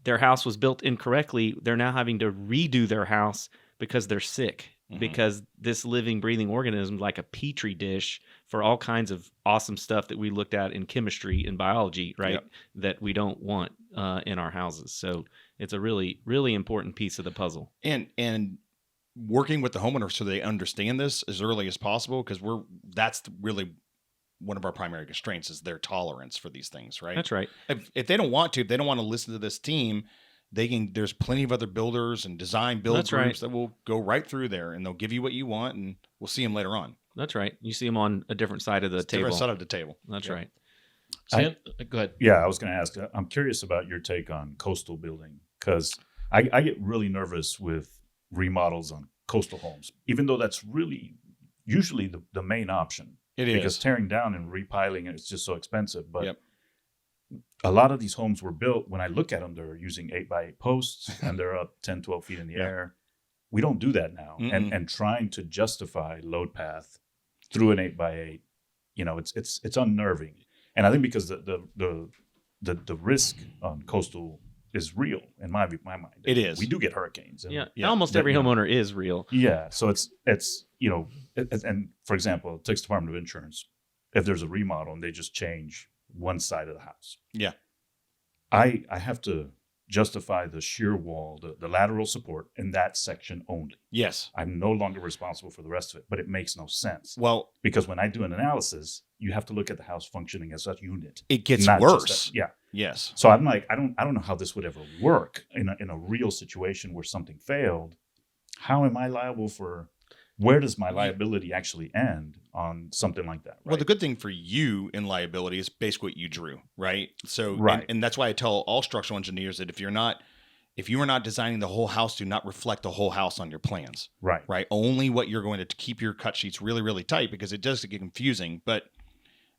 their house was built incorrectly. They're now having to redo their house because they're sick, because this living, breathing organism, like a petri dish for all kinds of awesome stuff that we looked at in chemistry and biology, right? Yep. That we don't want in our houses. So it's a really, really important piece of the puzzle. And working with the homeowner so they understand this as early as possible, because that's really one of our primary constraints is their tolerance for these things, right? That's right. If they don't want to listen to this team, there's plenty of other builders and design build groups that will go right through there, and they'll give you what you want, and we'll see them later on. That's right. You see them on a different side of the table. Different side of the table. That's right. Go ahead. Yeah, I was going to ask. I'm curious about your take on coastal building, because I get really nervous with remodels on coastal homes, even though that's really usually the main option. It is. Because tearing down and repiling it's just so expensive. But a lot of these homes were built, when I look at them, they're using 8x8 posts and they're up 10, 12 feet in the air. We don't do that now. And trying to justify load path through an 8x8, it's unnerving. And I think because the risk on coastal is real in my mind. It is. We do get hurricanes. Almost every homeowner is real. Yeah. So it's and for example, Texas Department of Insurance, if there's a remodel and they just change one side of the house. Yeah. I have to justify the shear wall, the lateral support in that section only. Yes. I'm no longer responsible for the rest of it, but it makes no sense. Well, because when I do an analysis, you have to look at the house functioning as a unit. It gets worse. Yes. So I'm like, I don't know how this would ever work in a real situation where something failed. How am I liable for? Where does my liability actually end on something like that? Right? Well, the good thing for you in liability is basically what you drew, right? So, and that's why I tell all structural engineers that if you are not designing the whole house, do not reflect the whole house on your plans. Right. Only what you're going to keep your cut sheets really, really tight, because it does get confusing. But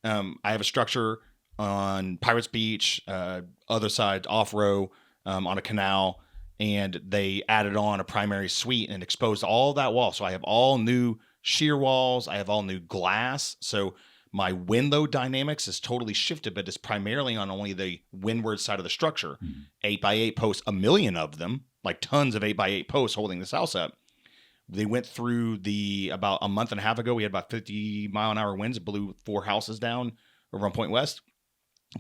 I have a structure on Pirates Beach, other side, off-row, on a canal, and they added on a primary suite and exposed all that wall. So I have all new shear walls. I have all new glass. So my wind load dynamics is totally shifted, but it's primarily on only the windward side of the structure. 8x8 posts, a million of them, like tons of 8x8 posts holding this house up. They went through about a month and a half ago. We had about 50 mile an hour winds. It blew 4 houses down over on Point West.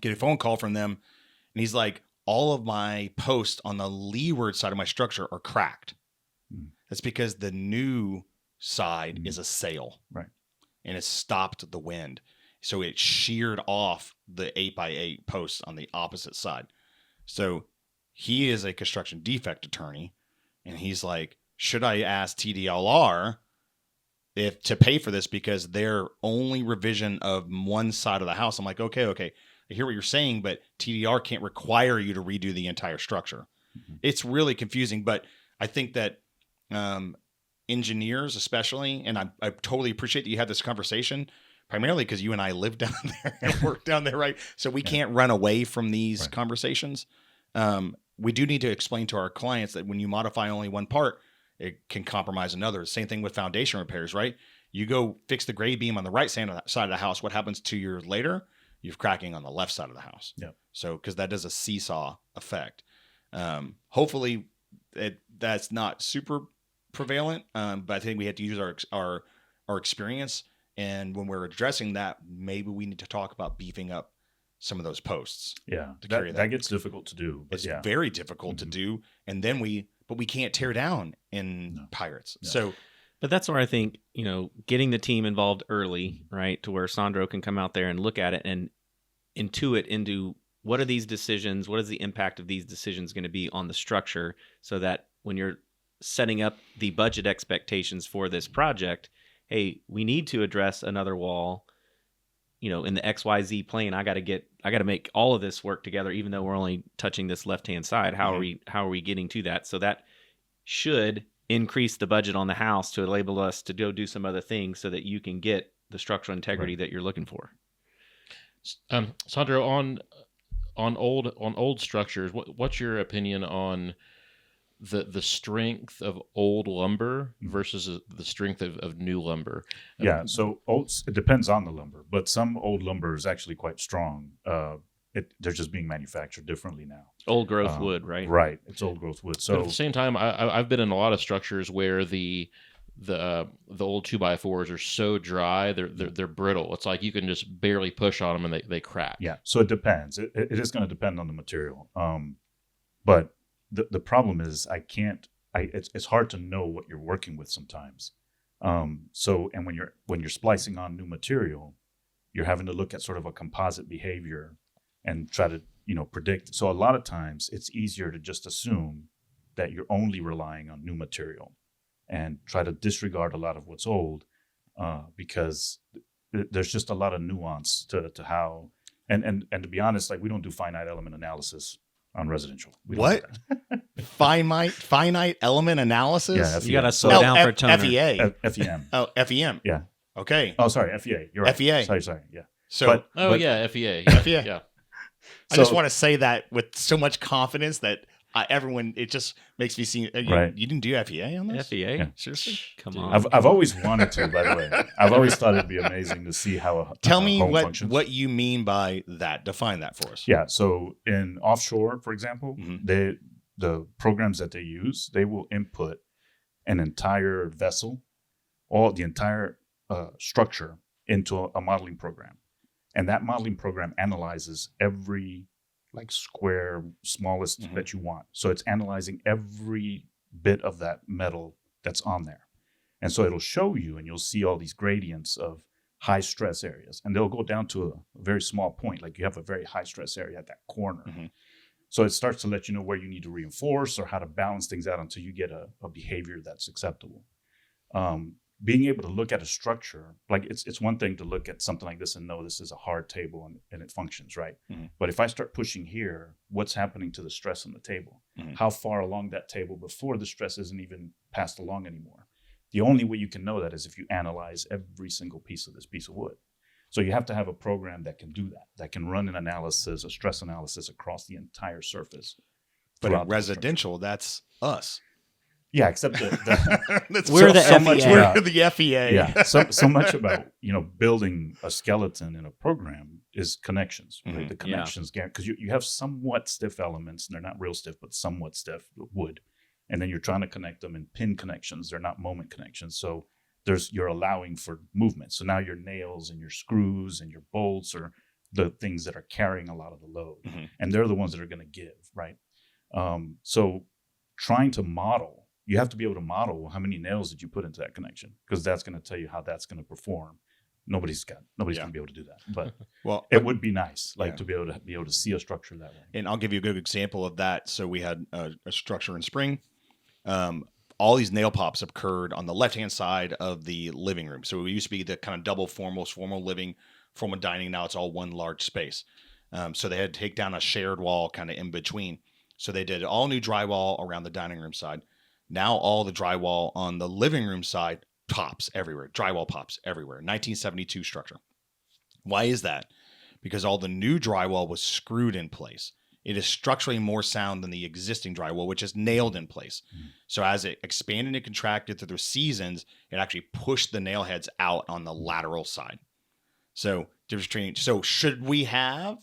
Get a phone call from them, and he's like, all of my posts on the leeward side of my structure are cracked. That's because the new side is a sail. Right. And it stopped the wind. So it sheared off the 8x8 posts on the opposite side. So he is a construction defect attorney, and he's like, should I ask TDLR to pay for this, because their only revision of one side of the house? I'm like, okay. I hear what you're saying, but TDR can't require you to redo the entire structure. It's really confusing, but I think that engineers especially, and I totally appreciate that you had this conversation, primarily because you and I live down there and work down there, right? So we can't run away from these conversations. We do need to explain to our clients that when you modify only one part, it can compromise another. Same thing with foundation repairs, right? You go fix the grade beam on the right side of the house. What happens 2 years later? You're cracking on the left side of the house. Yeah. So, because that does a seesaw effect. Hopefully that's not super prevalent. But I think we have to use our experience. And when we're addressing that, maybe we need to talk about beefing up some of those posts. Yeah. That gets difficult to do. It's very difficult to do. And then we can't tear down in Pirates. No. So, but that's where I think, getting the team involved early, right, to where Sandro can come out there and look at it. And intuit into what are these decisions, what is the impact of these decisions going to be on the structure, so that when you're setting up the budget expectations for this project, hey, we need to address another wall, in the XYZ plane. I got to make all of this work together, even though we're only touching this left-hand side. How are we getting to that? So that should increase the budget on the house to enable us to go do some other things so that you can get the structural integrity that you're looking for. Sandro, on old structures, what's your opinion on the strength of old lumber versus the strength of new lumber? Yeah, so it depends on the lumber, but some old lumber is actually quite strong. They're just being manufactured differently now. Old growth wood, right? Right, it's old growth wood. So but at the same time, I've been in a lot of structures where the old 2x4s are so dry they're brittle. It's like you can just barely push on them and they crack. Yeah, so it depends. It is going to depend on the material. But the problem is it's hard to know what you're working with sometimes. So when you're splicing on new material, you're having to look at sort of a composite behavior and try to predict. So a lot of times it's easier to just assume that you're only relying on new material and try to disregard a lot of what's old, because there's just a lot of nuance to how, and to be honest, like we don't do finite element analysis on residential. We don't do that. finite element analysis? Yeah, you got to slow down for toner. FEA. FEM. Oh, FEM. Yeah. Okay. Oh, sorry, FEA. You're right. FEA. Sorry. Yeah. So, FEA. FEA. Yeah. I just want to say that with so much confidence that everyone, it just makes me seem. You didn't do FEA on this? FEA? Yeah. Seriously? Come on. I've always wanted to, by the way. I've always thought it'd be amazing to see how Tell a me home functions. what you mean by that. Define that for us. Yeah. So in offshore, for example, the programs that they use, they will input an entire vessel, the entire structure into a modeling program. And that modeling program analyzes every square, smallest that you want. So it's analyzing every bit of that metal that's on there. And so it'll show you, and you'll see all these gradients of high stress areas. And they'll go down to a very small point, like you have a very high stress area at that corner. So it starts to let you know where you need to reinforce or how to balance things out until you get a behavior that's acceptable. Being able to look at a structure, it's one thing to look at something like this and know this is a hard table and it functions, right? But if I start pushing here, what's happening to the stress on the table? How far along that table before the stress isn't even passed along anymore? The only way you can know that is if you analyze every single piece of this piece of wood. So you have to have a program that can do that can run an analysis, a stress analysis across the entire surface. But in residential, that's us. Yeah, except we're the FEA. We're the FEA. Yeah, so much about building a skeleton in a program is connections, right? The connections, because you have somewhat stiff elements, and they're not real stiff, but somewhat stiff wood, and then you're trying to connect them in pin connections. They're not moment connections, so you're allowing for movement. So now your nails and your screws and your bolts are the things that are carrying a lot of the load, and they're the ones that are going to give, right? So trying to model. You have to be able to model how many nails did you put into that connection, because that's going to tell you how that's going to perform. Nobody's going to be able to do that, but it would be nice, to be able to see a structure that way. And I'll give you a good example of that. So we had a structure in spring. All these nail pops occurred on the left-hand side of the living room. So it used to be the kind of double formal living, formal dining. Now it's all one large space. So they had to take down a shared wall kind of in between. So they did all new drywall around the dining room side. Now all the drywall on the living room side pops everywhere. Drywall pops everywhere. 1972 structure. Why is that? Because all the new drywall was screwed in place. It is structurally more sound than the existing drywall, which is nailed in place. So as it expanded and contracted through the seasons, it actually pushed the nail heads out on the lateral side. So should we have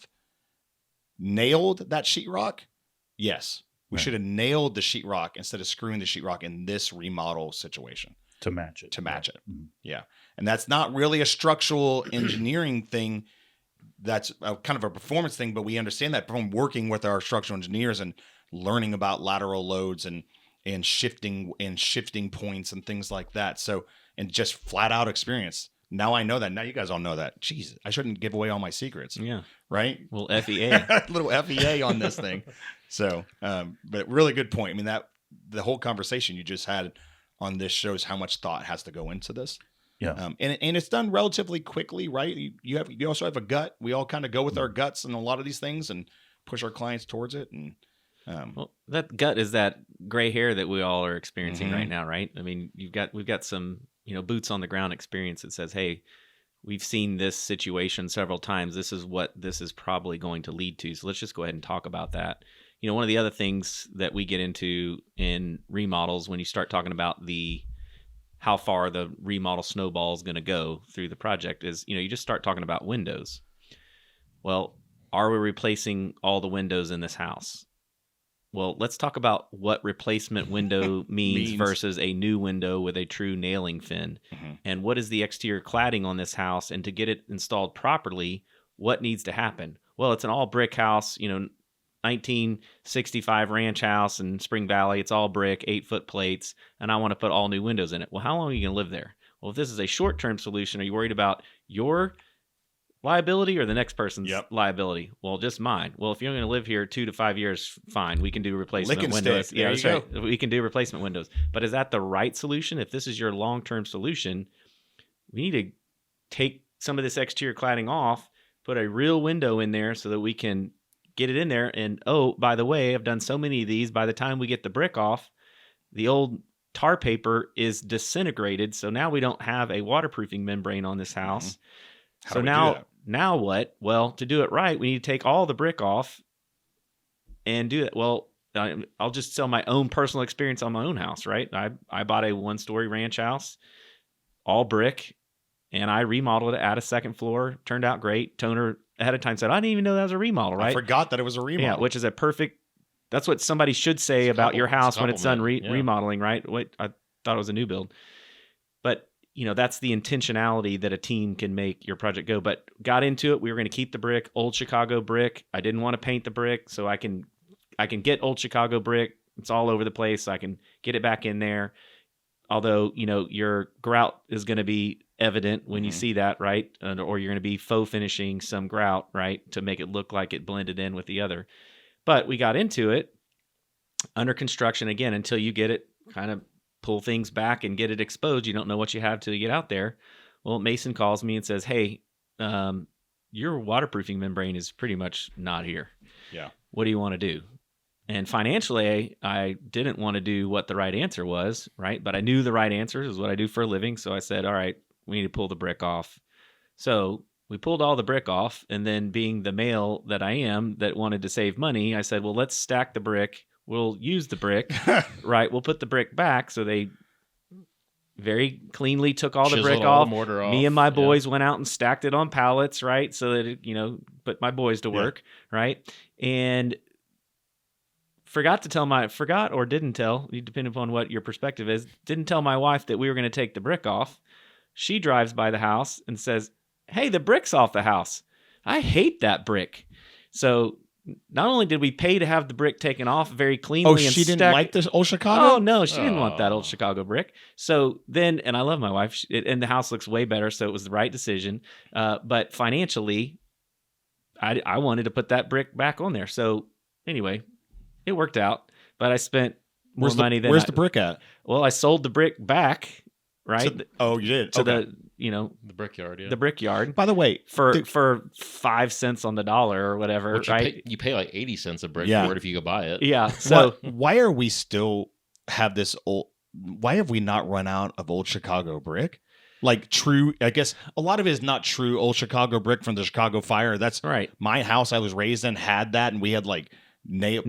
nailed that sheetrock? Yes. We should have nailed the sheetrock instead of screwing the sheetrock in this remodel situation. To match it. Yeah. And that's not really a structural engineering thing. That's kind of a performance thing, but we understand that from working with our structural engineers and learning about lateral loads and shifting points and things like that. So, and just flat out experience. Now I know that. Now you guys all know that. Jeez, I shouldn't give away all my secrets. Yeah. Right? Well, FEA. Little FEA on this thing. So, but really good point. I mean, that the whole conversation you just had on this shows how much thought has to go into this. Yeah. And it's done relatively quickly, right? You also have a gut. We all kind of go with our guts in a lot of these things and push our clients towards it. And well, that gut is that gray hair that we all are experiencing right now, right? I mean, we've got some, boots on the ground experience that says, hey, we've seen this situation several times. This is what this is probably going to lead to. So let's just go ahead and talk about that. One of the other things that we get into in remodels when you start talking about how far the remodel snowball is going to go through the project is, you just start talking about windows. Well, are we replacing all the windows in this house? Well, let's talk about what replacement window means versus a new window with a true nailing fin. And what is the exterior cladding on this house? And to get it installed properly, what needs to happen? Well, it's an all brick house, 1965 ranch house in Spring Valley. It's all brick, 8-foot plates, and I want to put all new windows in it. Well, how long are you going to live there? Well, if this is a short-term solution, are you worried about your liability or the next person's liability? Well, just mine. Well, if you're going to live here 2 to 5 years, fine. We can do replacement windows. Yeah, that's right. We can do replacement windows. But is that the right solution? If this is your long-term solution, we need to take some of this exterior cladding off, put a real window in there so that we can get it in there. And, oh, by the way, I've done so many of these. By the time we get the brick off, the old tar paper is disintegrated. So now we don't have a waterproofing membrane on this house. So now what? Well, to do it right, we need to take all the brick off and do it. Well, I'll just tell my own personal experience on my own house, right? I bought a 1-story ranch house, all brick, and I remodeled it, add a second floor. Turned out great. Toner ahead of time said, I didn't even know that was a remodel, right? I forgot that it was a remodel. Yeah, which is that's what somebody should say about your house when it's done remodeling, right? I thought it was a new build. But, that's the intentionality that a team can make your project go. But got into it. We were going to keep the brick, old Chicago brick. I didn't want to paint the brick, so I can get old Chicago brick. It's all over the place. So I can get it back in there. Although, your grout is going to be evident when you see that, right? Or you're going to be faux finishing some grout, right? To make it look like it blended in with the other. But we got into it under construction again until you get it kind of pull things back and get it exposed. You don't know what you have till you get out there. Well, Mason calls me and says, hey, your waterproofing membrane is pretty much not here. Yeah. What do you want to do? And financially, I didn't want to do what the right answer was, right? But I knew the right answer is what I do for a living. So I said, all right, we need to pull the brick off. So we pulled all the brick off. And then being the male that I am that wanted to save money, I said, well, let's stack the brick. We'll use the brick, right? We'll put the brick back. So they very cleanly took all the brick off. Mortar off. Me and my boys went out and stacked it on pallets, right? So that, it, put my boys to work, right? And forgot or didn't tell, depending upon what your perspective is, didn't tell my wife that we were going to take the brick off. She drives by the house and says, hey, the brick's off the house. I hate that brick. So not only did we pay to have the brick taken off very cleanly, and she didn't like this old Chicago? Oh, no, she didn't want that old Chicago brick. So then, and I love my wife, and the house looks way better, so it was the right decision. But financially, I wanted to put that brick back on there. So anyway, it worked out, but I spent more money than where's the brick at? Well, I sold the brick back, right? You did? To okay. The brickyard, yeah. The brickyard. By the way, for 5 cents on the dollar or whatever, right? You pay like 80 cents a brick for it if you go buy it. Yeah. So why are we still have this old? Why have we not run out of old Chicago brick? Like true, I guess a lot of it is not true old Chicago brick from the Chicago fire. That's right. My house I was raised in had that, and we had like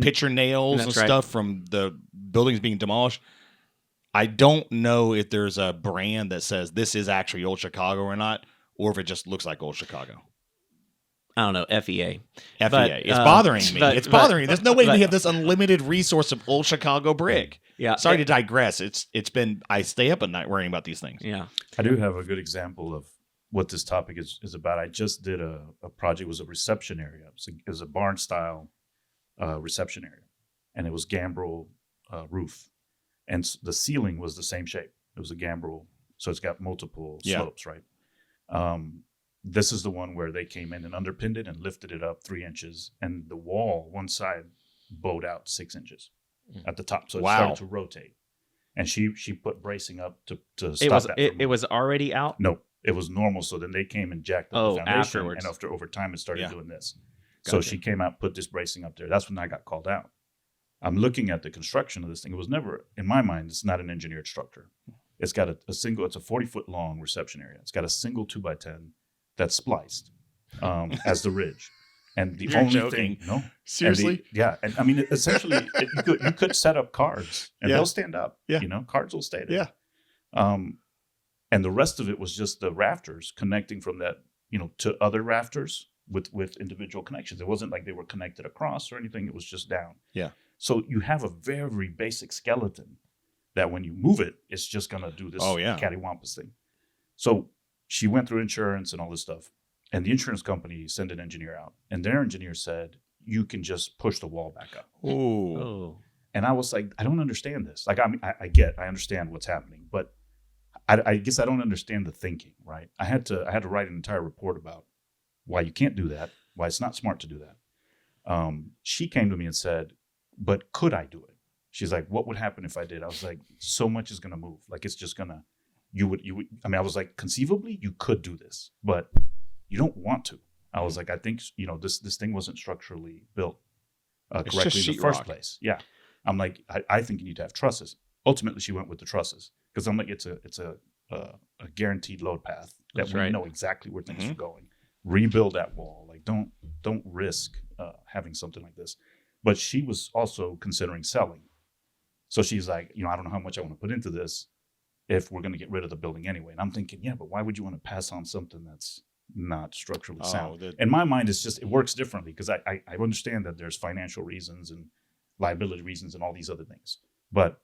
picture nails and stuff from the buildings being demolished. I don't know if there's a brand that says this is actually old Chicago or not, or if it just looks like old Chicago. I don't know, FEA. It's bothering me. It's bothering me. There's no way we have this unlimited resource of old Chicago brick. Yeah. Sorry to digress. It's been, I stay up at night worrying about these things. Yeah. I do have a good example of what this topic is about. I just did a project. It was a reception area. It was a barn style reception area, and it was gambrel roof. And the ceiling was the same shape. It was a gambrel, so it's got multiple slopes, right? This is the one where they came in and underpinned it and lifted it up 3 inches, and the wall, one side, bowed out 6 inches at the top. So it started to rotate. And she put bracing up to stop that. It was already out? No, it was normal. So then they came and jacked up the foundation. Afterwards. And over time, it started doing this. Gotcha. So she came out, put this bracing up there. That's when I got called out. I'm looking at the construction of this thing. It was never, in my mind, it's not an engineered structure. It's got a single, it's a 40-foot long reception area. It's got a single 2x10 that's spliced as the ridge. And the only thing, seriously, and I mean, essentially, you could set up cards and they'll stand up. Yeah, cards will stay there. Yeah, and the rest of it was just the rafters connecting from that, to other rafters with individual connections. It wasn't like they were connected across or anything. It was just down. Yeah. So you have a very, very basic skeleton that when you move it, it's just gonna do this cattywampus thing. So she went through insurance and all this stuff. And the insurance company sent an engineer out, and their engineer said, you can just push the wall back up. Oh. And I was like, I don't understand this. Like, I mean, I understand what's happening, but I guess I don't understand the thinking, right? I had to write an entire report about why you can't do that, why it's not smart to do that. She came to me and said, but could I do it? She's like, what would happen if I did? I was like, so much is going to move. Like, it's just going to, you would, I mean, I was like, conceivably, you could do this, but you don't want to. I was like, I think, this thing wasn't structurally built correctly in the first place. Yeah. I'm like, I think you need to have trusses. Ultimately, she went with the trusses because I'm like, it's a guaranteed load path that we know exactly where things are going. Rebuild that wall. Like, don't risk having something like this. But she was also considering selling. So she's like, I don't know how much I want to put into this if we're going to get rid of the building anyway. And I'm thinking, yeah, but why would you want to pass on something that's not structurally sound? In my mind, it's just, it works differently because I understand that there's financial reasons and liability reasons and all these other things. But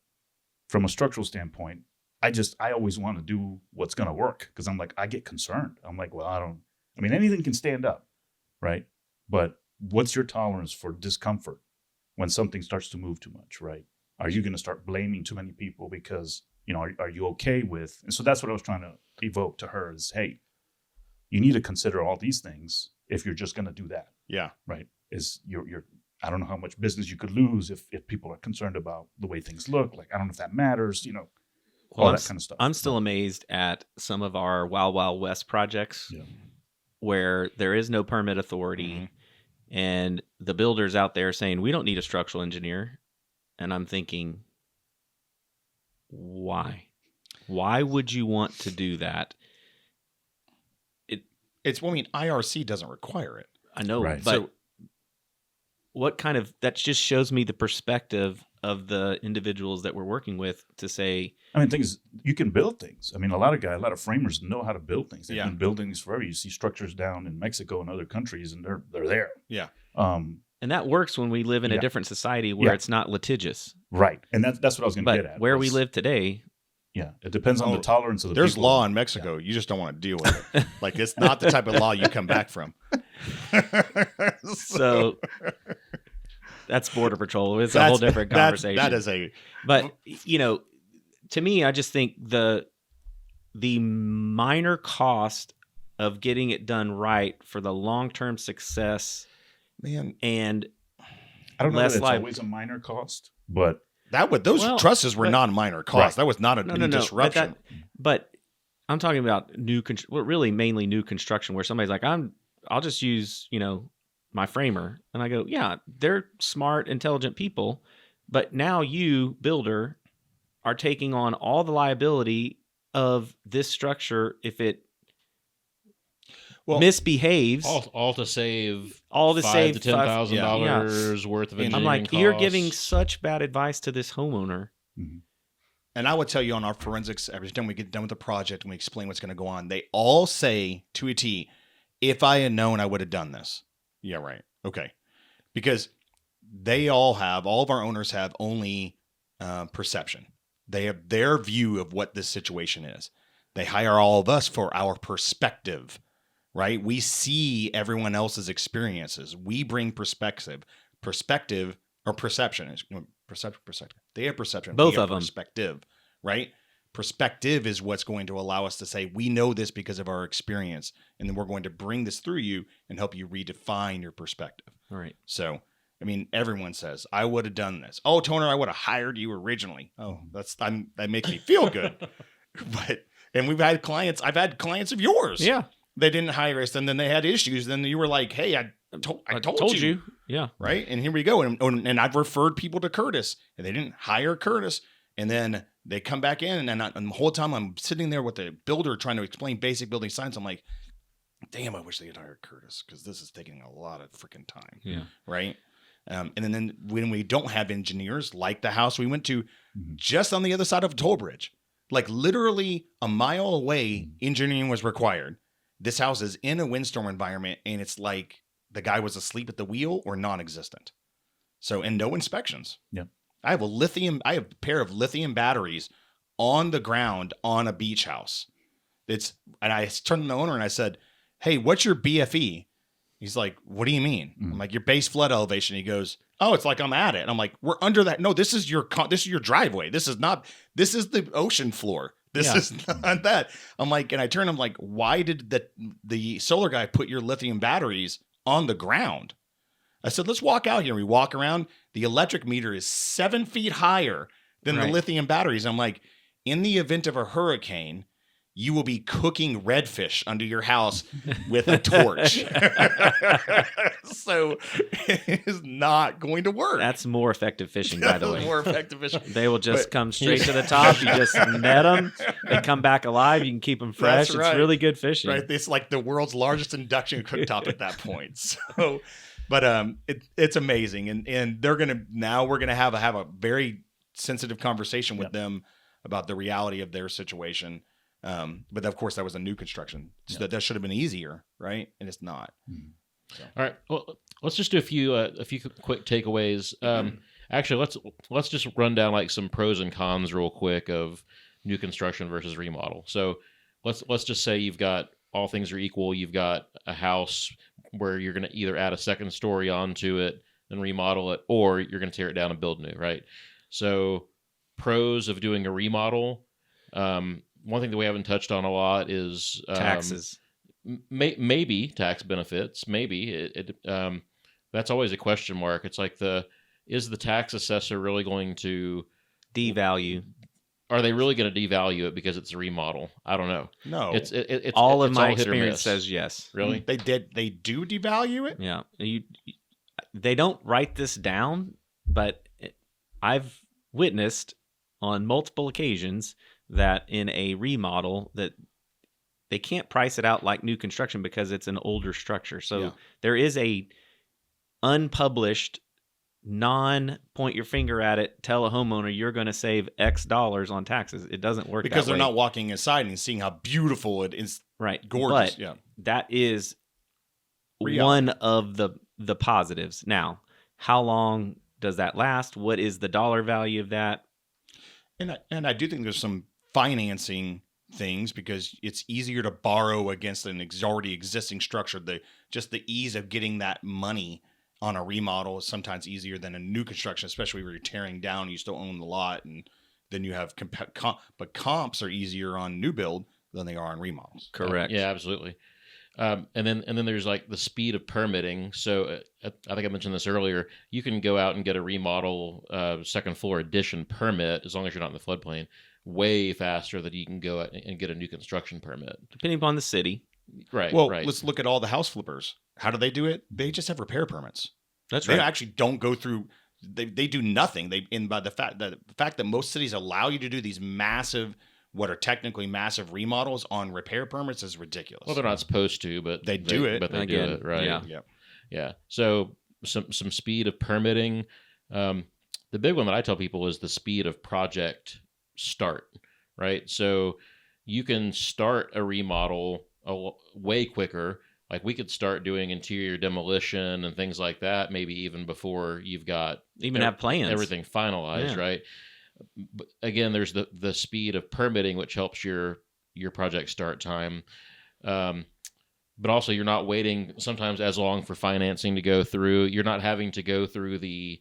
from a structural standpoint, I always want to do what's going to work because I'm like, I get concerned. I'm like, well, I mean, anything can stand up, right? But what's your tolerance for discomfort when something starts to move too much, right? Are you going to start blaming too many people because, are you okay with? And so that's what I was trying to evoke to her is, hey, you need to consider all these things if you're just going to do that. Yeah. Right. Is you're I don't know how much business you could lose if people are concerned about the way things look. Like, I don't know if that matters, all that kind of stuff. I'm still amazed at some of our Wild Wild West projects where there is no permit authority and the builders out there saying, we don't need a structural engineer. And I'm thinking, why? Why would you want to do that? IRC doesn't require it. I know, right. But what kind of, that just shows me the perspective of the individuals that we're working with to say. I mean, things, you can build things. I mean, a lot of framers know how to build things. They've been building things forever. You see structures down in Mexico and other countries, and they're there. Yeah. And that works when we live in a different society where it's not litigious. Right. And that's what I was going to get at. Where we live today. Yeah. It depends on the tolerance of the There's people. law in Mexico. You just don't want to deal with it. Like, it's not the type of law you come back from. So that's Border Patrol. It's a whole different conversation. That is a... But, to me, I just think the minor cost of getting it done right for the long-term success, and I don't know that it's always a minor cost, but those trusses were non-minor costs. Right. That was not a disruption. But I'm talking about really mainly new construction where somebody's like, I'll just use, my framer. And I go, yeah, they're smart, intelligent people. But now you, builder, are taking on all the liability of this structure if it misbehaves. All to save $5,000 to $10,000 worth of engineering I'm like, costs. You're giving such bad advice to this homeowner. Mm-hmm. And I would tell you on our forensics, every time we get done with the project and we explain what's going to go on, they all say to a T, if I had known, I would have done this. Yeah, right. Okay. Because all of our owners have only perception. They have their view of what this situation is. They hire all of us for our perspective, right? We see everyone else's experiences. We bring perspective or perception. Perception. They have perception. Both we have of them. Perspective, right? perspective is what's going to allow us to say, we know this because of our experience. And then we're going to bring this through you and help you redefine your perspective. All right. So, I mean, everyone says, I would have done this. Oh, Toner, I would have hired you originally. Oh, that makes me feel good. And I've had clients of yours. Yeah. They didn't hire us, and then they had issues. Then you were like, hey, I told you. Yeah. Right. And here we go. And I've referred people to Curtis, and they didn't hire Curtis. And then they come back in, and the whole time I'm sitting there with the builder trying to explain basic building science. I'm like, damn, I wish they had hired Curtis, because this is taking a lot of freaking time. Yeah. Right. And then when we don't have engineers, like the house we went to just on the other side of a toll bridge, like literally a mile away, engineering was required. This house is in a windstorm environment, and it's like the guy was asleep at the wheel or non-existent. So, and no inspections. Yeah. I have a pair of lithium batteries on the ground on a beach house. And I turned to the owner and I said, hey, what's your BFE? He's like, what do you mean? I'm like, your base flood elevation. He goes, oh, it's like I'm at it. And I'm like, we're under that. No, this is your driveway. This is the ocean floor. This is not that. I'm like, and I turned him like, why did the solar guy put your lithium batteries on the ground? I said, let's walk out here. We walk around. The electric meter is 7 feet higher than the lithium batteries. I'm like, in the event of a hurricane, you will be cooking redfish under your house with a torch. So it is not going to work. That's more effective fishing, by the way. More effective fishing. They will just come straight to the top. You just net them. They come back alive. You can keep them fresh. That's right. It's really good fishing. Right. It's like the world's largest induction cooktop at that point. So, but it's amazing. And we're going to have a very sensitive conversation with them about the reality of their situation. But of course that was a new construction, so that should have been easier, right? And it's not. So. All right. Well, let's just do a few quick takeaways. Actually, let's just run down like some pros and cons real quick of new construction versus remodel. So let's just say you've got, all things are equal. You've got a house where you're going to either add a second story onto it and remodel it, or you're going to tear it down and build new, right? So pros of doing a remodel. One thing that we haven't touched on a lot is taxes. Maybe tax benefits. Maybe that's always a question mark. It's like is the tax assessor really going to devalue? Are they really going to devalue it because it's a remodel? I don't know. No, it's all of it's my all hit or experience miss. says yes. Really? They do devalue it. Yeah, they don't write this down, but I've witnessed on multiple occasions that in a remodel that they can't price it out like new construction because it's an older structure. So there is a unpublished, non-point your finger at it, tell a homeowner you're going to save X dollars on taxes. It doesn't work because that way. They're not walking inside and seeing how beautiful it is. Right. Gorgeous. But that is one of the positives. Now, how long does that last? What is the dollar value of that? And I do think there's some financing things because it's easier to borrow against an already existing structure. Just the ease of getting that money on a remodel is sometimes easier than a new construction, especially where you're tearing down, you still own the lot, and then you have but comps are easier on new build than they are on remodels. Correct. Yeah, absolutely. And then there's like the speed of permitting. So I think I mentioned this earlier. You can go out and get a remodel second floor addition permit as long as you're not in the floodplain way faster than you can go out and get a new construction permit. Depending upon the city. Right. Well, right. let's look at all the house flippers. How do they do it? They just have repair permits. That's They right. actually don't go through. They do nothing. By the fact that most cities allow you to do these massive, what are technically massive remodels on repair permits is ridiculous. Well, they're not supposed to, but They do it. But they Again, do it, right? yeah. Yeah. So some speed of permitting. The big one that I tell people is the speed of project start, right? So you can start a remodel way quicker. Like we could start doing interior demolition and things like that, maybe even before you've got have plans, everything finalized, right? But again, there's the speed of permitting, which helps your project start time. But also you're not waiting sometimes as long for financing to go through. You're not having to go through the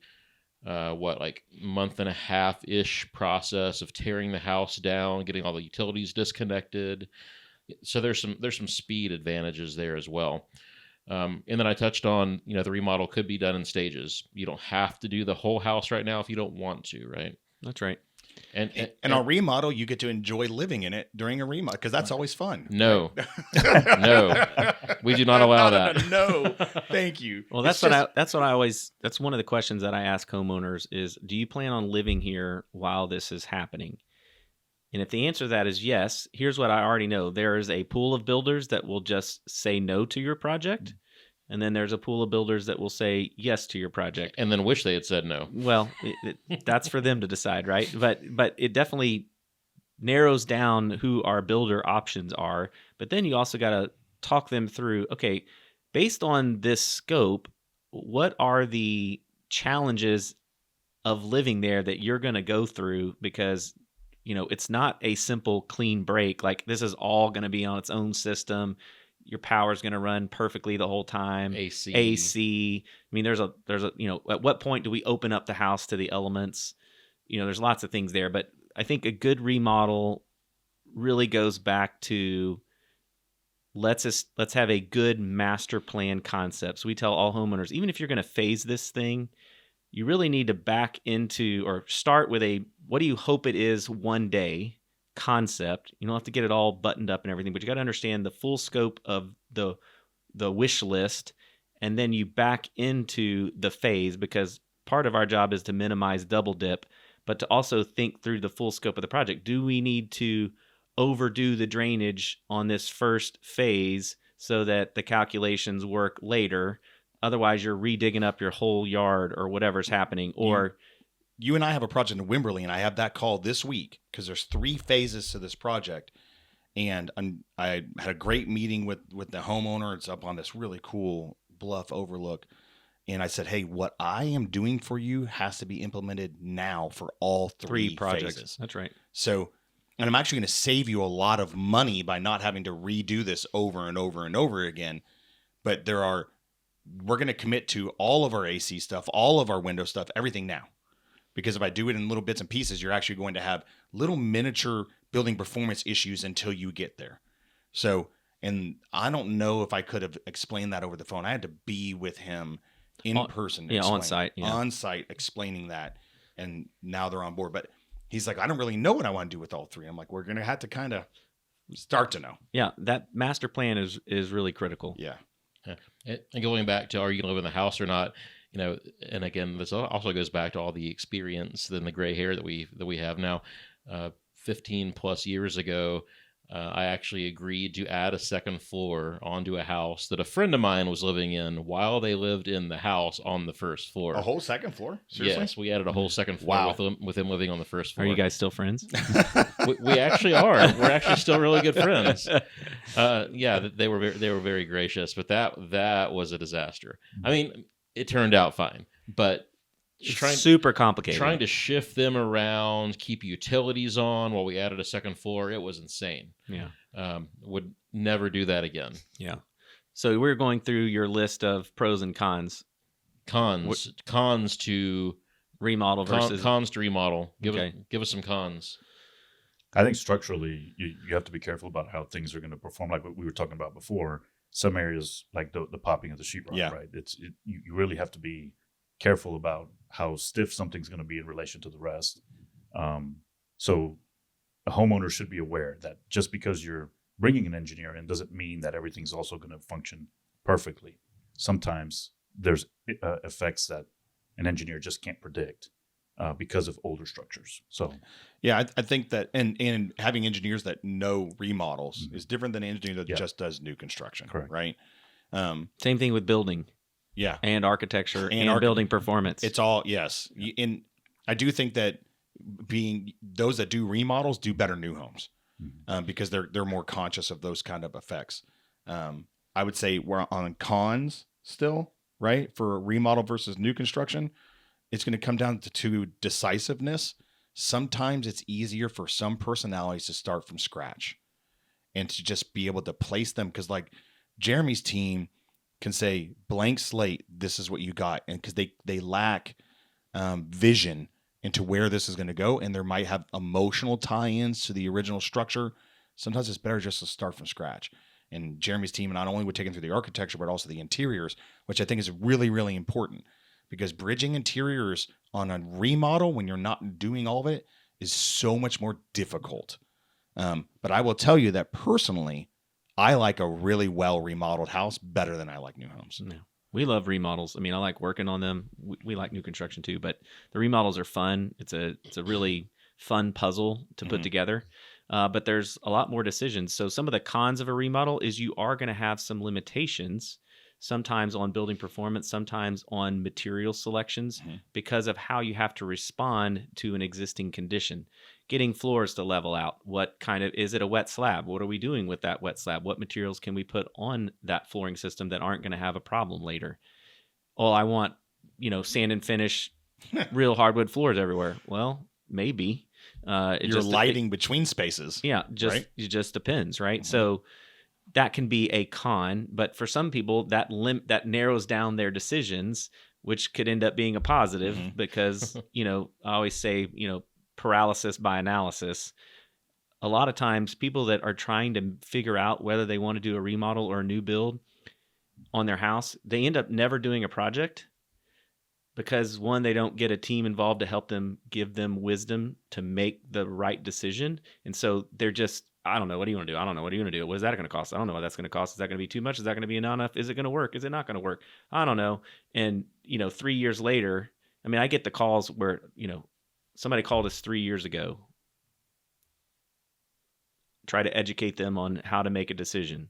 like month and a half ish process of tearing the house down, getting all the utilities disconnected. So there's some speed advantages there as well. And then I touched on, the remodel could be done in stages. You don't have to do the whole house right now if you don't want to, right? That's right. And our remodel, you get to enjoy living in it during a remodel because that's always fun. No, no, we do not allow that. No, thank you. Well, that's one of the questions that I ask homeowners is, do you plan on living here while this is happening? And if the answer to that is yes, here's what I already know. There is a pool of builders that will just say no to your project. And then there's a pool of builders that will say yes to your project. And then wish they had said no. Well, that's for them to decide, right? But it definitely narrows down who our builder options are. But then you also got to talk them through, okay, based on this scope, what are the challenges of living there that you're going to go through? Because it's not a simple clean break. Like, this is all going to be on its own system. Your power is going to run perfectly the whole time. AC. I mean, there's a at what point do we open up the house to the elements? There's lots of things there, but I think a good remodel really goes back to let's have a good master plan concept. So we tell all homeowners, even if you're going to phase this thing, you really need to back into or start with a what do you hope it is one day concept. You don't have to get it all buttoned up and everything, but you got to understand the full scope of the wish list, and then you back into the phase, because part of our job is to minimize double dip, but to also think through the full scope of the project. Do we need to overdo the drainage on this first phase so that the calculations work later? Otherwise, you're redigging up your whole yard or whatever's happening. Or you and I have a project in Wimberley, and I have that call this week because there's 3 phases to this project. And I had a great meeting with the homeowner. It's up on this really cool bluff overlook. And I said, hey, what I am doing for you has to be implemented now for all 3 projects. Phases. That's right. So, and I'm actually going to save you a lot of money by not having to redo this over and over and over again. But we're going to commit to all of our AC stuff, all of our window stuff, everything now. Because if I do it in little bits and pieces, you're actually going to have little miniature building performance issues until you get there. So, and I don't know if I could have explained that over the phone. I had to be with him in person. On site. Yeah. On site, explaining that. And now they're on board. But he's like, I don't really know what I want to do with all 3. I'm like, we're going to have to kind of start to know. Yeah, that master plan is really critical. Yeah. And going back to, are you going to live in the house or not? And again, this also goes back to all the experience and the gray hair that we have now. 15 plus years ago, I actually agreed to add a second floor onto a house that a friend of mine was living in while they lived in the house on the first floor. A whole second floor? Seriously? Yes, we added a whole second floor with him living on the first floor. Are you guys still friends? we actually are. We're actually still really good friends. They were very gracious, but that was a disaster. I mean, it turned out fine, but super complicated. Trying to shift them around, keep utilities on while we added a second floor, it was insane. Yeah. Would never do that again. Yeah. So we're going through your list of pros and cons. Cons to remodel versus cons to remodel. Give us some cons. I think structurally, you have to be careful about how things are going to perform. Like what we were talking about before, some areas like the popping of the sheetrock, right? You really have to be careful about how stiff something's going to be in relation to the rest. So a homeowner should be aware that just because you're bringing an engineer in doesn't mean that everything's also going to function perfectly. Sometimes there's effects that an engineer just can't predict because of older structures. So, yeah, I think that and having engineers that know remodels is different than an engineer that just does new construction. Correct. Right. Same thing with building. Yeah. And architecture and building performance. It's all, yes. And I do think that those that do remodels do better new homes because they're more conscious of those kind of effects. I would say we're on cons still, right? For remodel versus new construction, it's going to come down to decisiveness. Sometimes it's easier for some personalities to start from scratch and to just be able to place them. Because like Jeremy's team can say blank slate, this is what you got. And because they lack vision into where this is going to go, and there might have emotional tie-ins to the original structure. Sometimes it's better just to start from scratch. And Jeremy's team not only would take him through the architecture, but also the interiors, which I think is really, really important, because bridging interiors on a remodel when you're not doing all of it is so much more difficult. But I will tell you that personally, I like a really well remodeled house better than I like new homes. Yeah. We love remodels. I mean, I like working on them. We like new construction too, but the remodels are fun. It's a really fun puzzle to put together. But there's a lot more decisions. So some of the cons of a remodel is you are going to have some limitations, sometimes on building performance, sometimes on material selections, because of how you have to respond to an existing condition. Getting floors to level out. What kind of, is it a wet slab? What are we doing with that wet slab? What materials can we put on that flooring system that aren't going to have a problem later? Oh, I want, sand and finish, real hardwood floors everywhere. Well, maybe. You're lighting between spaces. Yeah, it just depends, right? So that can be a con, but for some people that narrows down their decisions, which could end up being a positive because, I always say, paralysis by analysis. A lot of times people that are trying to figure out whether they want to do a remodel or a new build on their house, they end up never doing a project because, one, they don't get a team involved to help them, give them wisdom to make the right decision. And so they're just, I don't know, what do you want to do? I don't know, what are you going to do? What is that going to cost? I don't know what that's going to cost. Is that going to be too much? Is that going to be enough? Is it going to work? Is it not going to work? I don't know. And, 3 years later, I mean, I get the calls where, somebody called us 3 years ago, try to educate them on how to make a decision.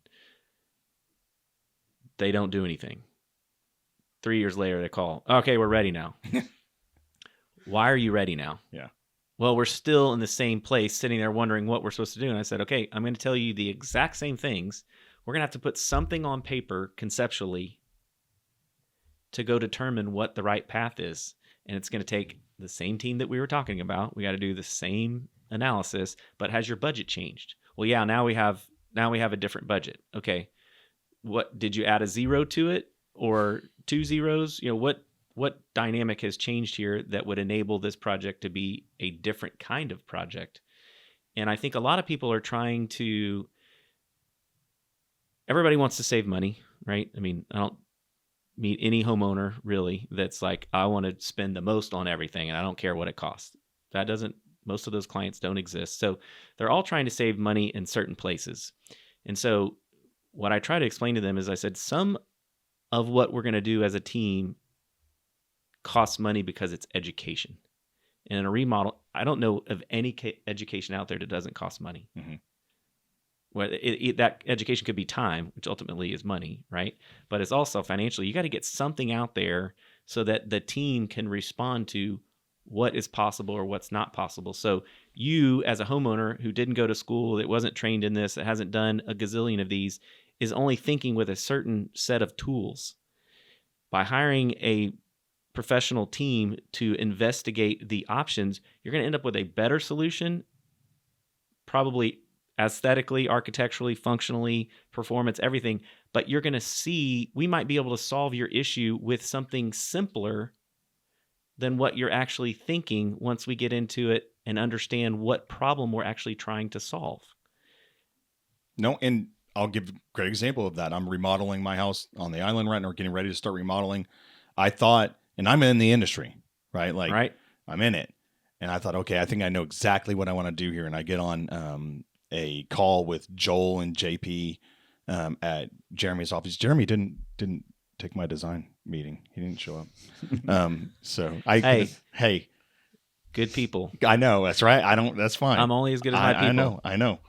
They don't do anything. 3 years later, they call, okay, we're ready now. Why are you ready now? Yeah. Well, we're still in the same place, sitting there wondering what we're supposed to do. And I said, okay, I'm going to tell you the exact same things. We're going to have to put something on paper conceptually to go determine what the right path is. And it's going to take the same team that we were talking about. We got to do the same analysis, but has your budget changed? Well, yeah, now we have a different budget. Okay. What, did you add a zero to it or 2 zeros? What dynamic has changed here that would enable this project to be a different kind of project? And I think a lot of people are everybody wants to save money, right? I mean, I don't meet any homeowner really that's like, I want to spend the most on everything and I don't care what it costs. Most of those clients don't exist. So they're all trying to save money in certain places. And so what I try to explain to them is, I said, some of what we're going to do as a team costs money because it's education. And in a remodel, I don't know of any education out there that doesn't cost money. Well, that education could be time, which ultimately is money, right? But it's also financially. You got to get something out there so that the team can respond to what is possible or what's not possible. So you, as a homeowner who didn't go to school, that wasn't trained in this, that hasn't done a gazillion of these, is only thinking with a certain set of tools. By hiring a professional team to investigate the options, you're going to end up with a better solution, probably aesthetically, architecturally, functionally, performance, everything. But you're going to see, we might be able to solve your issue with something simpler than what you're actually thinking once we get into it and understand what problem we're actually trying to solve. No, and I'll give a great example of that. I'm remodeling my house on the island right now. We're getting ready to start remodeling. I thought, and I'm in the industry, right? Like, right. I'm in it. And I thought, okay, I think I know exactly what I want to do here. And I get on a call with Joel and JP at Jeremy's office. Jeremy didn't take my design meeting. He didn't show up. Hey, good people. I know. That's right. That's fine. I'm only as good as my people. I know.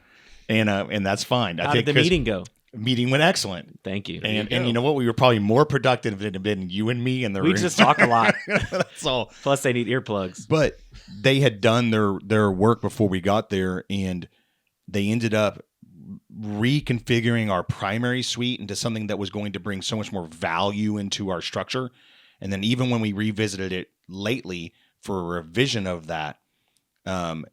And that's fine. How did the meeting go? Meeting went excellent. Thank you. And you know what? We were probably more productive than you and me in the room. We just talk a lot. That's all. Plus they need earplugs. But they had done their work before we got there, and they ended up reconfiguring our primary suite into something that was going to bring so much more value into our structure. And then even when we revisited it lately for a revision of that,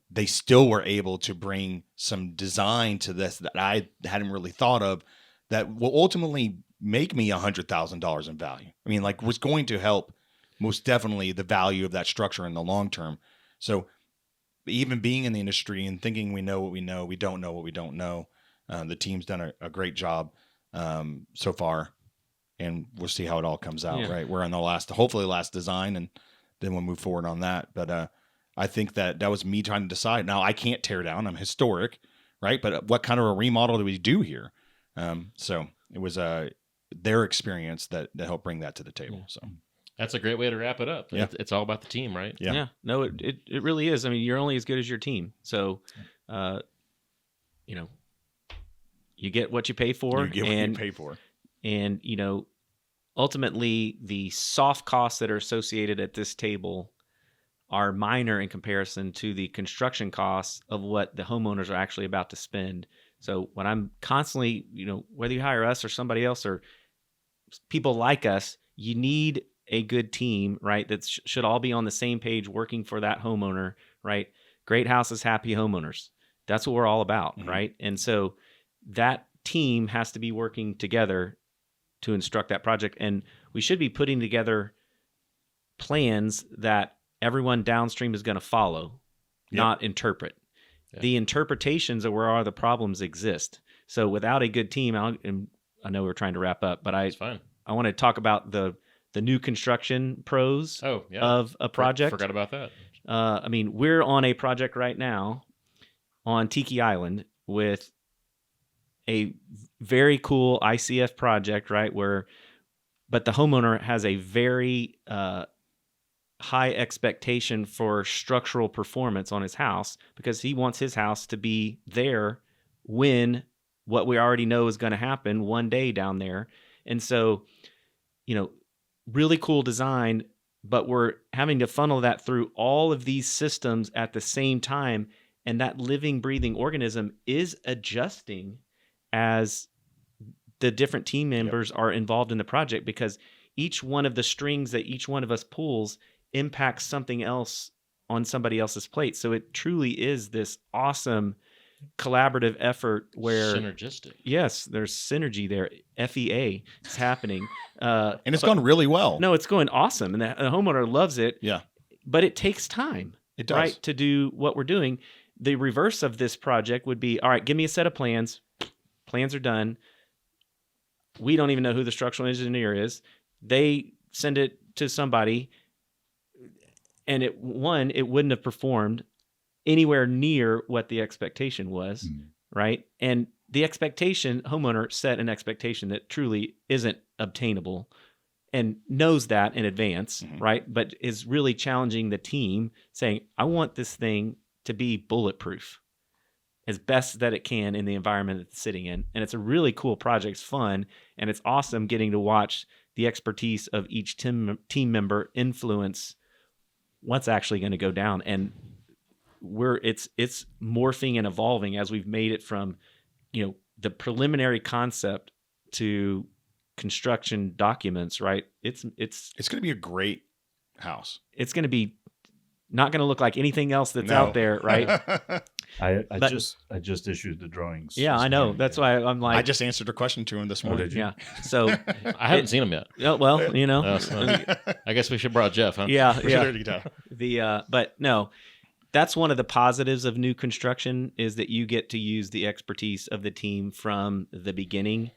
they still were able to bring some design to this that I hadn't really thought of that will ultimately make me $100,000 in value. I mean, like, was going to help most definitely the value of that structure in the long term. So even being in the industry and thinking we know what we know, we don't know what we don't know. The team's done a great job so far, and we'll see how it all comes out. Right, we're on the hopefully last design, and then we'll move forward on that. But I think that was me trying to decide. Now I can't tear down; I'm historic, right? But what kind of a remodel do we do here? So it was their experience that helped bring that to the table. So. That's a great way to wrap it up. Yeah. It's all about the team, right? Yeah. No, it really is. I mean, you're only as good as your team. So, you get what you pay for. You get what you pay for. And, ultimately the soft costs that are associated at this table are minor in comparison to the construction costs of what the homeowners are actually about to spend. So when I'm constantly, whether you hire us or somebody else or people like us, you need a good team, right? That should all be on the same page working for that homeowner, right? Great houses, happy homeowners. That's what we're all about, right? And so that team has to be working together to instruct that project. And we should be putting together plans that everyone downstream is going to follow, not interpret. Yeah. The interpretations of where all the problems exist. So without a good team, and I know we're trying to wrap up, but I want to talk about the new construction pros of a project. Forgot about that. I mean, we're on a project right now on Tiki Island with a very cool ICF project, right? But the homeowner has a very high expectation for structural performance on his house because he wants his house to be there when what we already know is going to happen one day down there. And so, really cool design, but we're having to funnel that through all of these systems at the same time. And that living, breathing organism is adjusting as the different team members are involved in the project, because each one of the strings that each one of us pulls impacts something else on somebody else's plate. So it truly is this awesome collaborative effort where synergistic. Yes, there's synergy there. FEA is happening. And it's gone really well. No, it's going awesome. And the homeowner loves it. Yeah. But it takes time. It does. Right, to do what we're doing. The reverse of this project would be, all right, give me a set of plans. Plans are done. We don't even know who the structural engineer is. They send it to somebody, and it wouldn't have performed anywhere near what the expectation was, right? And the expectation, homeowner set an expectation that truly isn't obtainable and knows that in advance, right? But is really challenging the team, saying, I want this thing to be bulletproof as best that it can in the environment it's sitting in. And it's a really cool project. It's fun, and it's awesome getting to watch the expertise of each team member influence what's actually going to go down. And it's morphing and evolving as we've made it from, the preliminary concept to construction documents, right? It's going to be a great house. It's going to be not going to look like anything else that's out there, right? I just issued the drawings. Yeah, I know. That's why I'm like, I just answered a question to him this morning. Did you? Yeah. So I haven't seen them yet. Well, I guess we should brought Jeff, huh? Yeah. But no, that's one of the positives of new construction is that you get to use the expertise of the team from the beginning,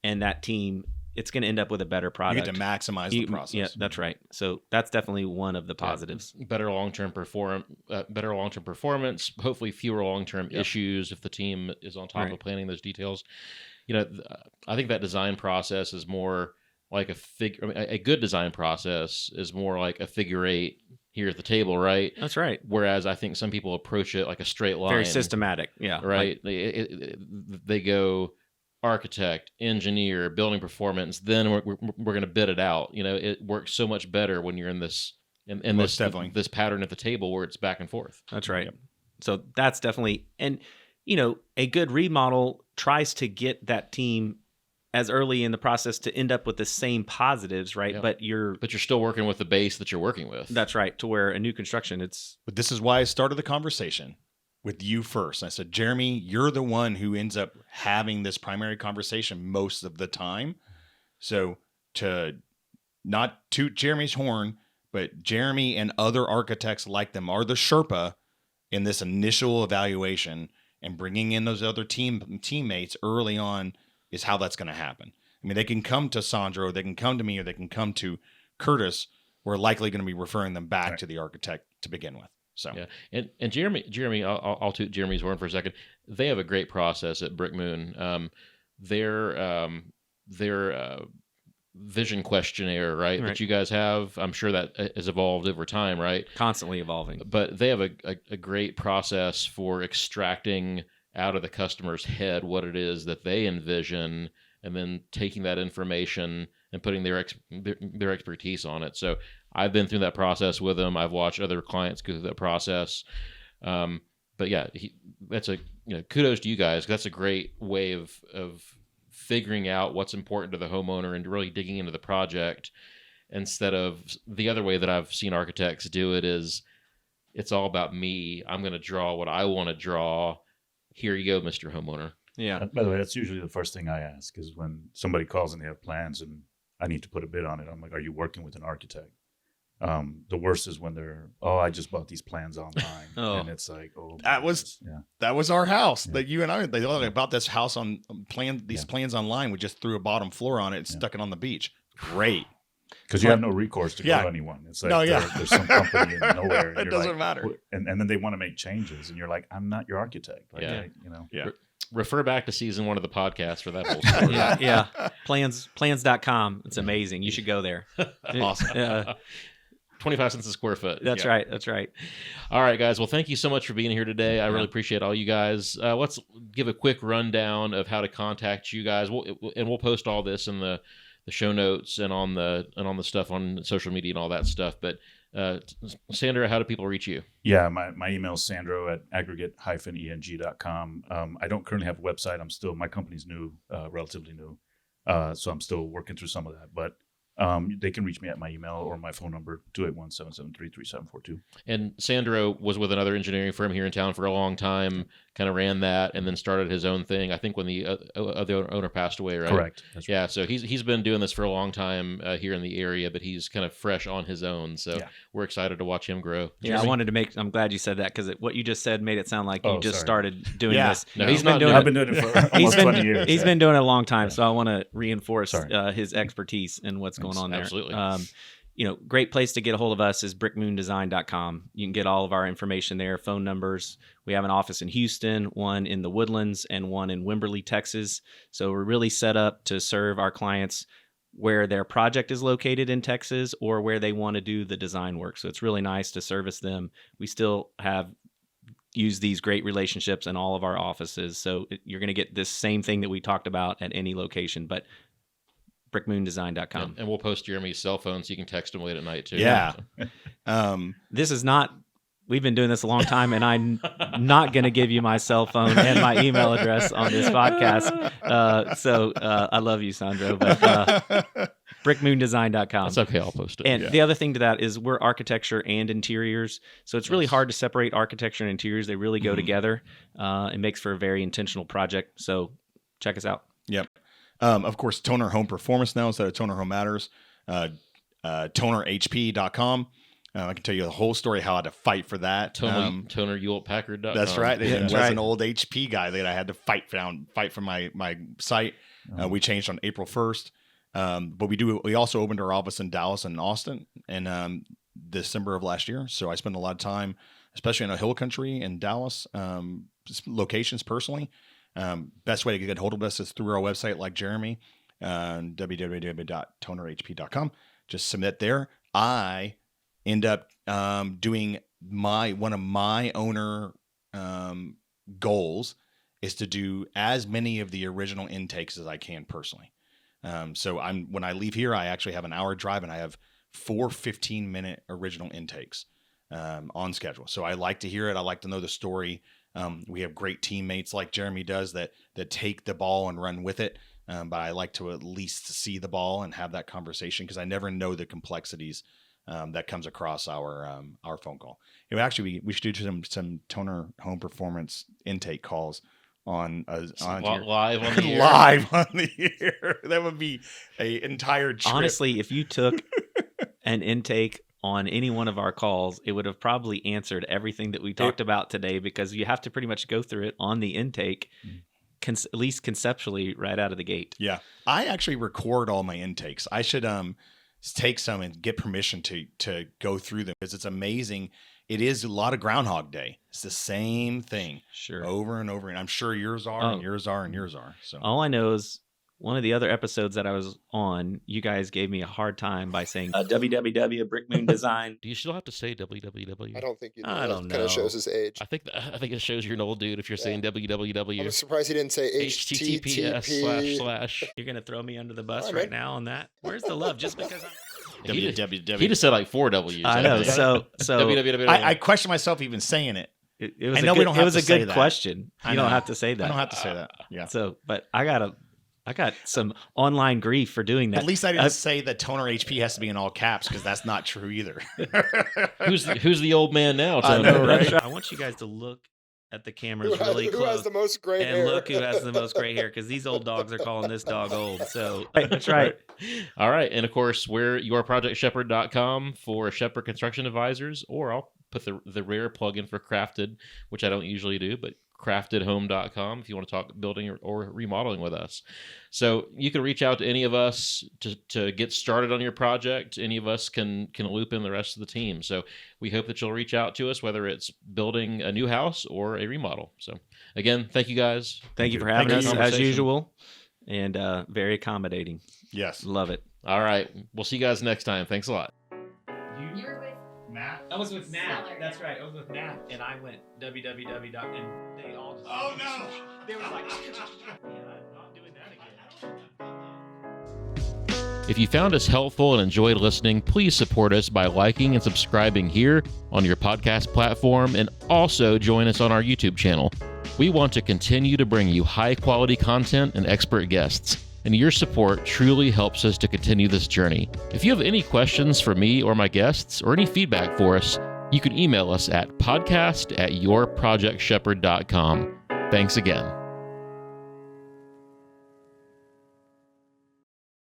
and that team, it's going to end up with a better product. You get to maximize the process. Yeah, that's right. So that's definitely one of the positives. Better long-term performance, hopefully fewer long-term issues if the team is on top of planning those details. I think that design process is more like a good design process is more like a figure eight here at the table, right? That's right. Whereas I think some people approach it like a straight line. Very systematic, yeah. Right? They go architect, engineer, building performance, then we're going to bid it out. It works so much better when you're in this this pattern at the table where it's back and forth. That's right. Yep. So that's definitely, and a good remodel tries to get that team as early in the process to end up with the same positives, right? Yep. But you're still working with the base that you're working with. That's right. To where a new construction, But this is why I started the conversation with you first. I said, Jeremy, you're the one who ends up having this primary conversation most of the time. So to not toot Jeremy's horn, but Jeremy and other architects like them are the Sherpa in this initial evaluation, and bringing in those other teammates early on is how that's going to happen. I mean, they can come to Sandro, they can come to me, or they can come to Curtis. We're likely going to be referring them back to the architect to begin with. So yeah, and Jeremy, I'll toot Jeremy's horn for a second. They have a great process at Brick Moon. Their vision questionnaire, right, that you guys have, I'm sure that has evolved over time, right? Constantly evolving. But they have a great process for extracting out of the customer's head what it is that they envision, and then taking that information and putting their expertise on it. So I've been through that process with them. I've watched other clients go through that process. But yeah, that's kudos to you guys. That's a great way of figuring out what's important to the homeowner and really digging into the project, instead of the other way that I've seen architects do it is it's all about me. I'm going to draw what I want to draw. Here you go, Mr. Homeowner. Yeah. By the way, that's usually the first thing I ask is when somebody calls and they have plans and I need to put a bid on it. I'm like, are you working with an architect? The worst is when they're, I just bought these plans online. And it's like, that was our house that you and I, they bought this house on plans online. We just threw a bottom floor on it and stuck it on the beach. Great. Because you have no recourse to go to anyone. It's like there's some company in nowhere. And it doesn't matter. And then they want to make changes. And you're like, I'm not your architect. Like, Refer back to season 1 of the podcast for that whole story. yeah. Plans.com. It's amazing. You should go there. Awesome. 25 cents a square foot. That's right. That's right. All right, guys. Well, thank you so much for being here today. I really appreciate all you guys. Let's give a quick rundown of how to contact you guys. We'll post all this in the show notes and on the stuff on social media and all that stuff. But Sandro, how do people reach you? Yeah, my email is sandro@aggregate-eng.com. I don't currently have a website. My company's new, relatively new. So I'm still working through some of that. But they can reach me at my email or my phone number, 281-773-3742. And Sandro was with another engineering firm here in town for a long time, kind of ran that, and then started his own thing, I think when the other owner passed away, right? Correct. That's right. Yeah, so he's been doing this for a long time here in the area, but he's kind of fresh on his own. So we're excited to watch him grow. Yeah, I'm glad you said that, because what you just said made it sound like you just started doing this. No, he's not doing it. I've been doing it for almost 20 years. He's been doing it a long time, so I want to reinforce his expertise and what's going on there. Absolutely. Great place to get a hold of us is brickmoondesign.com. You can get all of our information there, phone numbers. We have an office in Houston, one in the Woodlands, and one in Wimberley, Texas. So we're really set up to serve our clients where their project is located in Texas or where they want to do the design work. So it's really nice to service them. We still have used these great relationships in all of our offices. So you're going to get this same thing that we talked about at any location, but brickmoondesign.com. And we'll post Jeremy's cell phone so you can text him late at night too. Yeah. This is not, we've been doing this a long time, and I'm not going to give you my cell phone and my email address on this podcast. So I love you, Sandro, but brickmoondesign.com. That's okay. I'll post it. And the other thing to that is we're architecture and interiors. So it's really hard to separate architecture and interiors. They really go together. It makes for a very intentional project. So check us out. Yep. Of course, Toner Home Performance now instead of Toner Home Matters. TonerHP.com. I can tell you the whole story how I had to fight for that. TonerHewlettPackard.com. That's right. It was an old HP guy that I had to fight for my site. We changed on April 1st. But we also opened our office in Dallas and Austin in December of last year. So I spent a lot of time, especially in the hill country in Dallas, locations personally. Best way to get hold of us is through our website, like Jeremy, www.tonerhp.com. Just submit there. I end up doing one of my owner goals is to do as many of the original intakes as I can personally. So when I leave here, I actually have an hour drive and I have 4 15-minute original intakes on schedule. So I like to hear it. I like to know the story. We have great teammates like Jeremy does that take the ball and run with it. But I like to at least see the ball and have that conversation because I never know the complexities that comes across our phone call. We should do some Toner Home Performance intake calls on live on the air. Live on the air. That would be an entire trip. Honestly, if you took an intake on any one of our calls, it would have probably answered everything that we talked about today, because you have to pretty much go through it on the intake, at least conceptually, right out of the gate. Yeah. I actually record all my intakes. I should take some and get permission to go through them, because it's amazing. It is a lot of Groundhog Day. It's the same thing over and over. And I'm sure yours are, and yours are, and yours are. So all I know is one of the other episodes that I was on, you guys gave me a hard time by saying www Brick Moon Design. Do you still have to say www? I don't think you do. I don't know. Kind of shows his age. I think it shows you're an old dude if you're saying www. I'm surprised he didn't say HTTPS / You're going to throw me under the bus right now on that? Where's the love? Just because I'm... He just said like 4 W's. I know. So www. I question myself even saying it. It was I know we don't have it was to a say good that. question. You don't have to say that. I don't have to say that. Yeah. So, but I got some online grief for doing that. At least I didn't say that Toner HP has to be in all caps, because that's not true either. Who's the old man now, I Toner? know, right? I want you guys to look at the cameras really Who close. has the most gray and hair? look who has the most gray hair, because these old dogs are calling this dog old. So that's right. All right. And of course, we're yourprojectshepherd.com for Shepherd Construction Advisors, or I'll put the rare plug-in for Crafted, which I don't usually do, but craftedhome.com if you want to talk building or remodeling with us. So you can reach out to any of us to get started on your project. Any of us can loop in the rest of the team. So we hope that you'll reach out to us, whether it's building a new house or a remodel. So again, thank you guys. Thank you for having us as usual, and very accommodating. Yes. Love it. All right. We'll see you guys next time. Thanks a lot. You were with Matt? I was with Matt. Seller. That's right. I was with Matt, and I went www. And they all just... Oh, no. They were like, yeah, I'm not doing that again. If you found us helpful and enjoyed listening, please support us by liking and subscribing here on your podcast platform, and also join us on our YouTube channel. We want to continue to bring you high-quality content and expert guests, and your support truly helps us to continue this journey. If you have any questions for me or my guests, or any feedback for us, you can email us at podcast@yourprojectshepherd.com. Thanks again.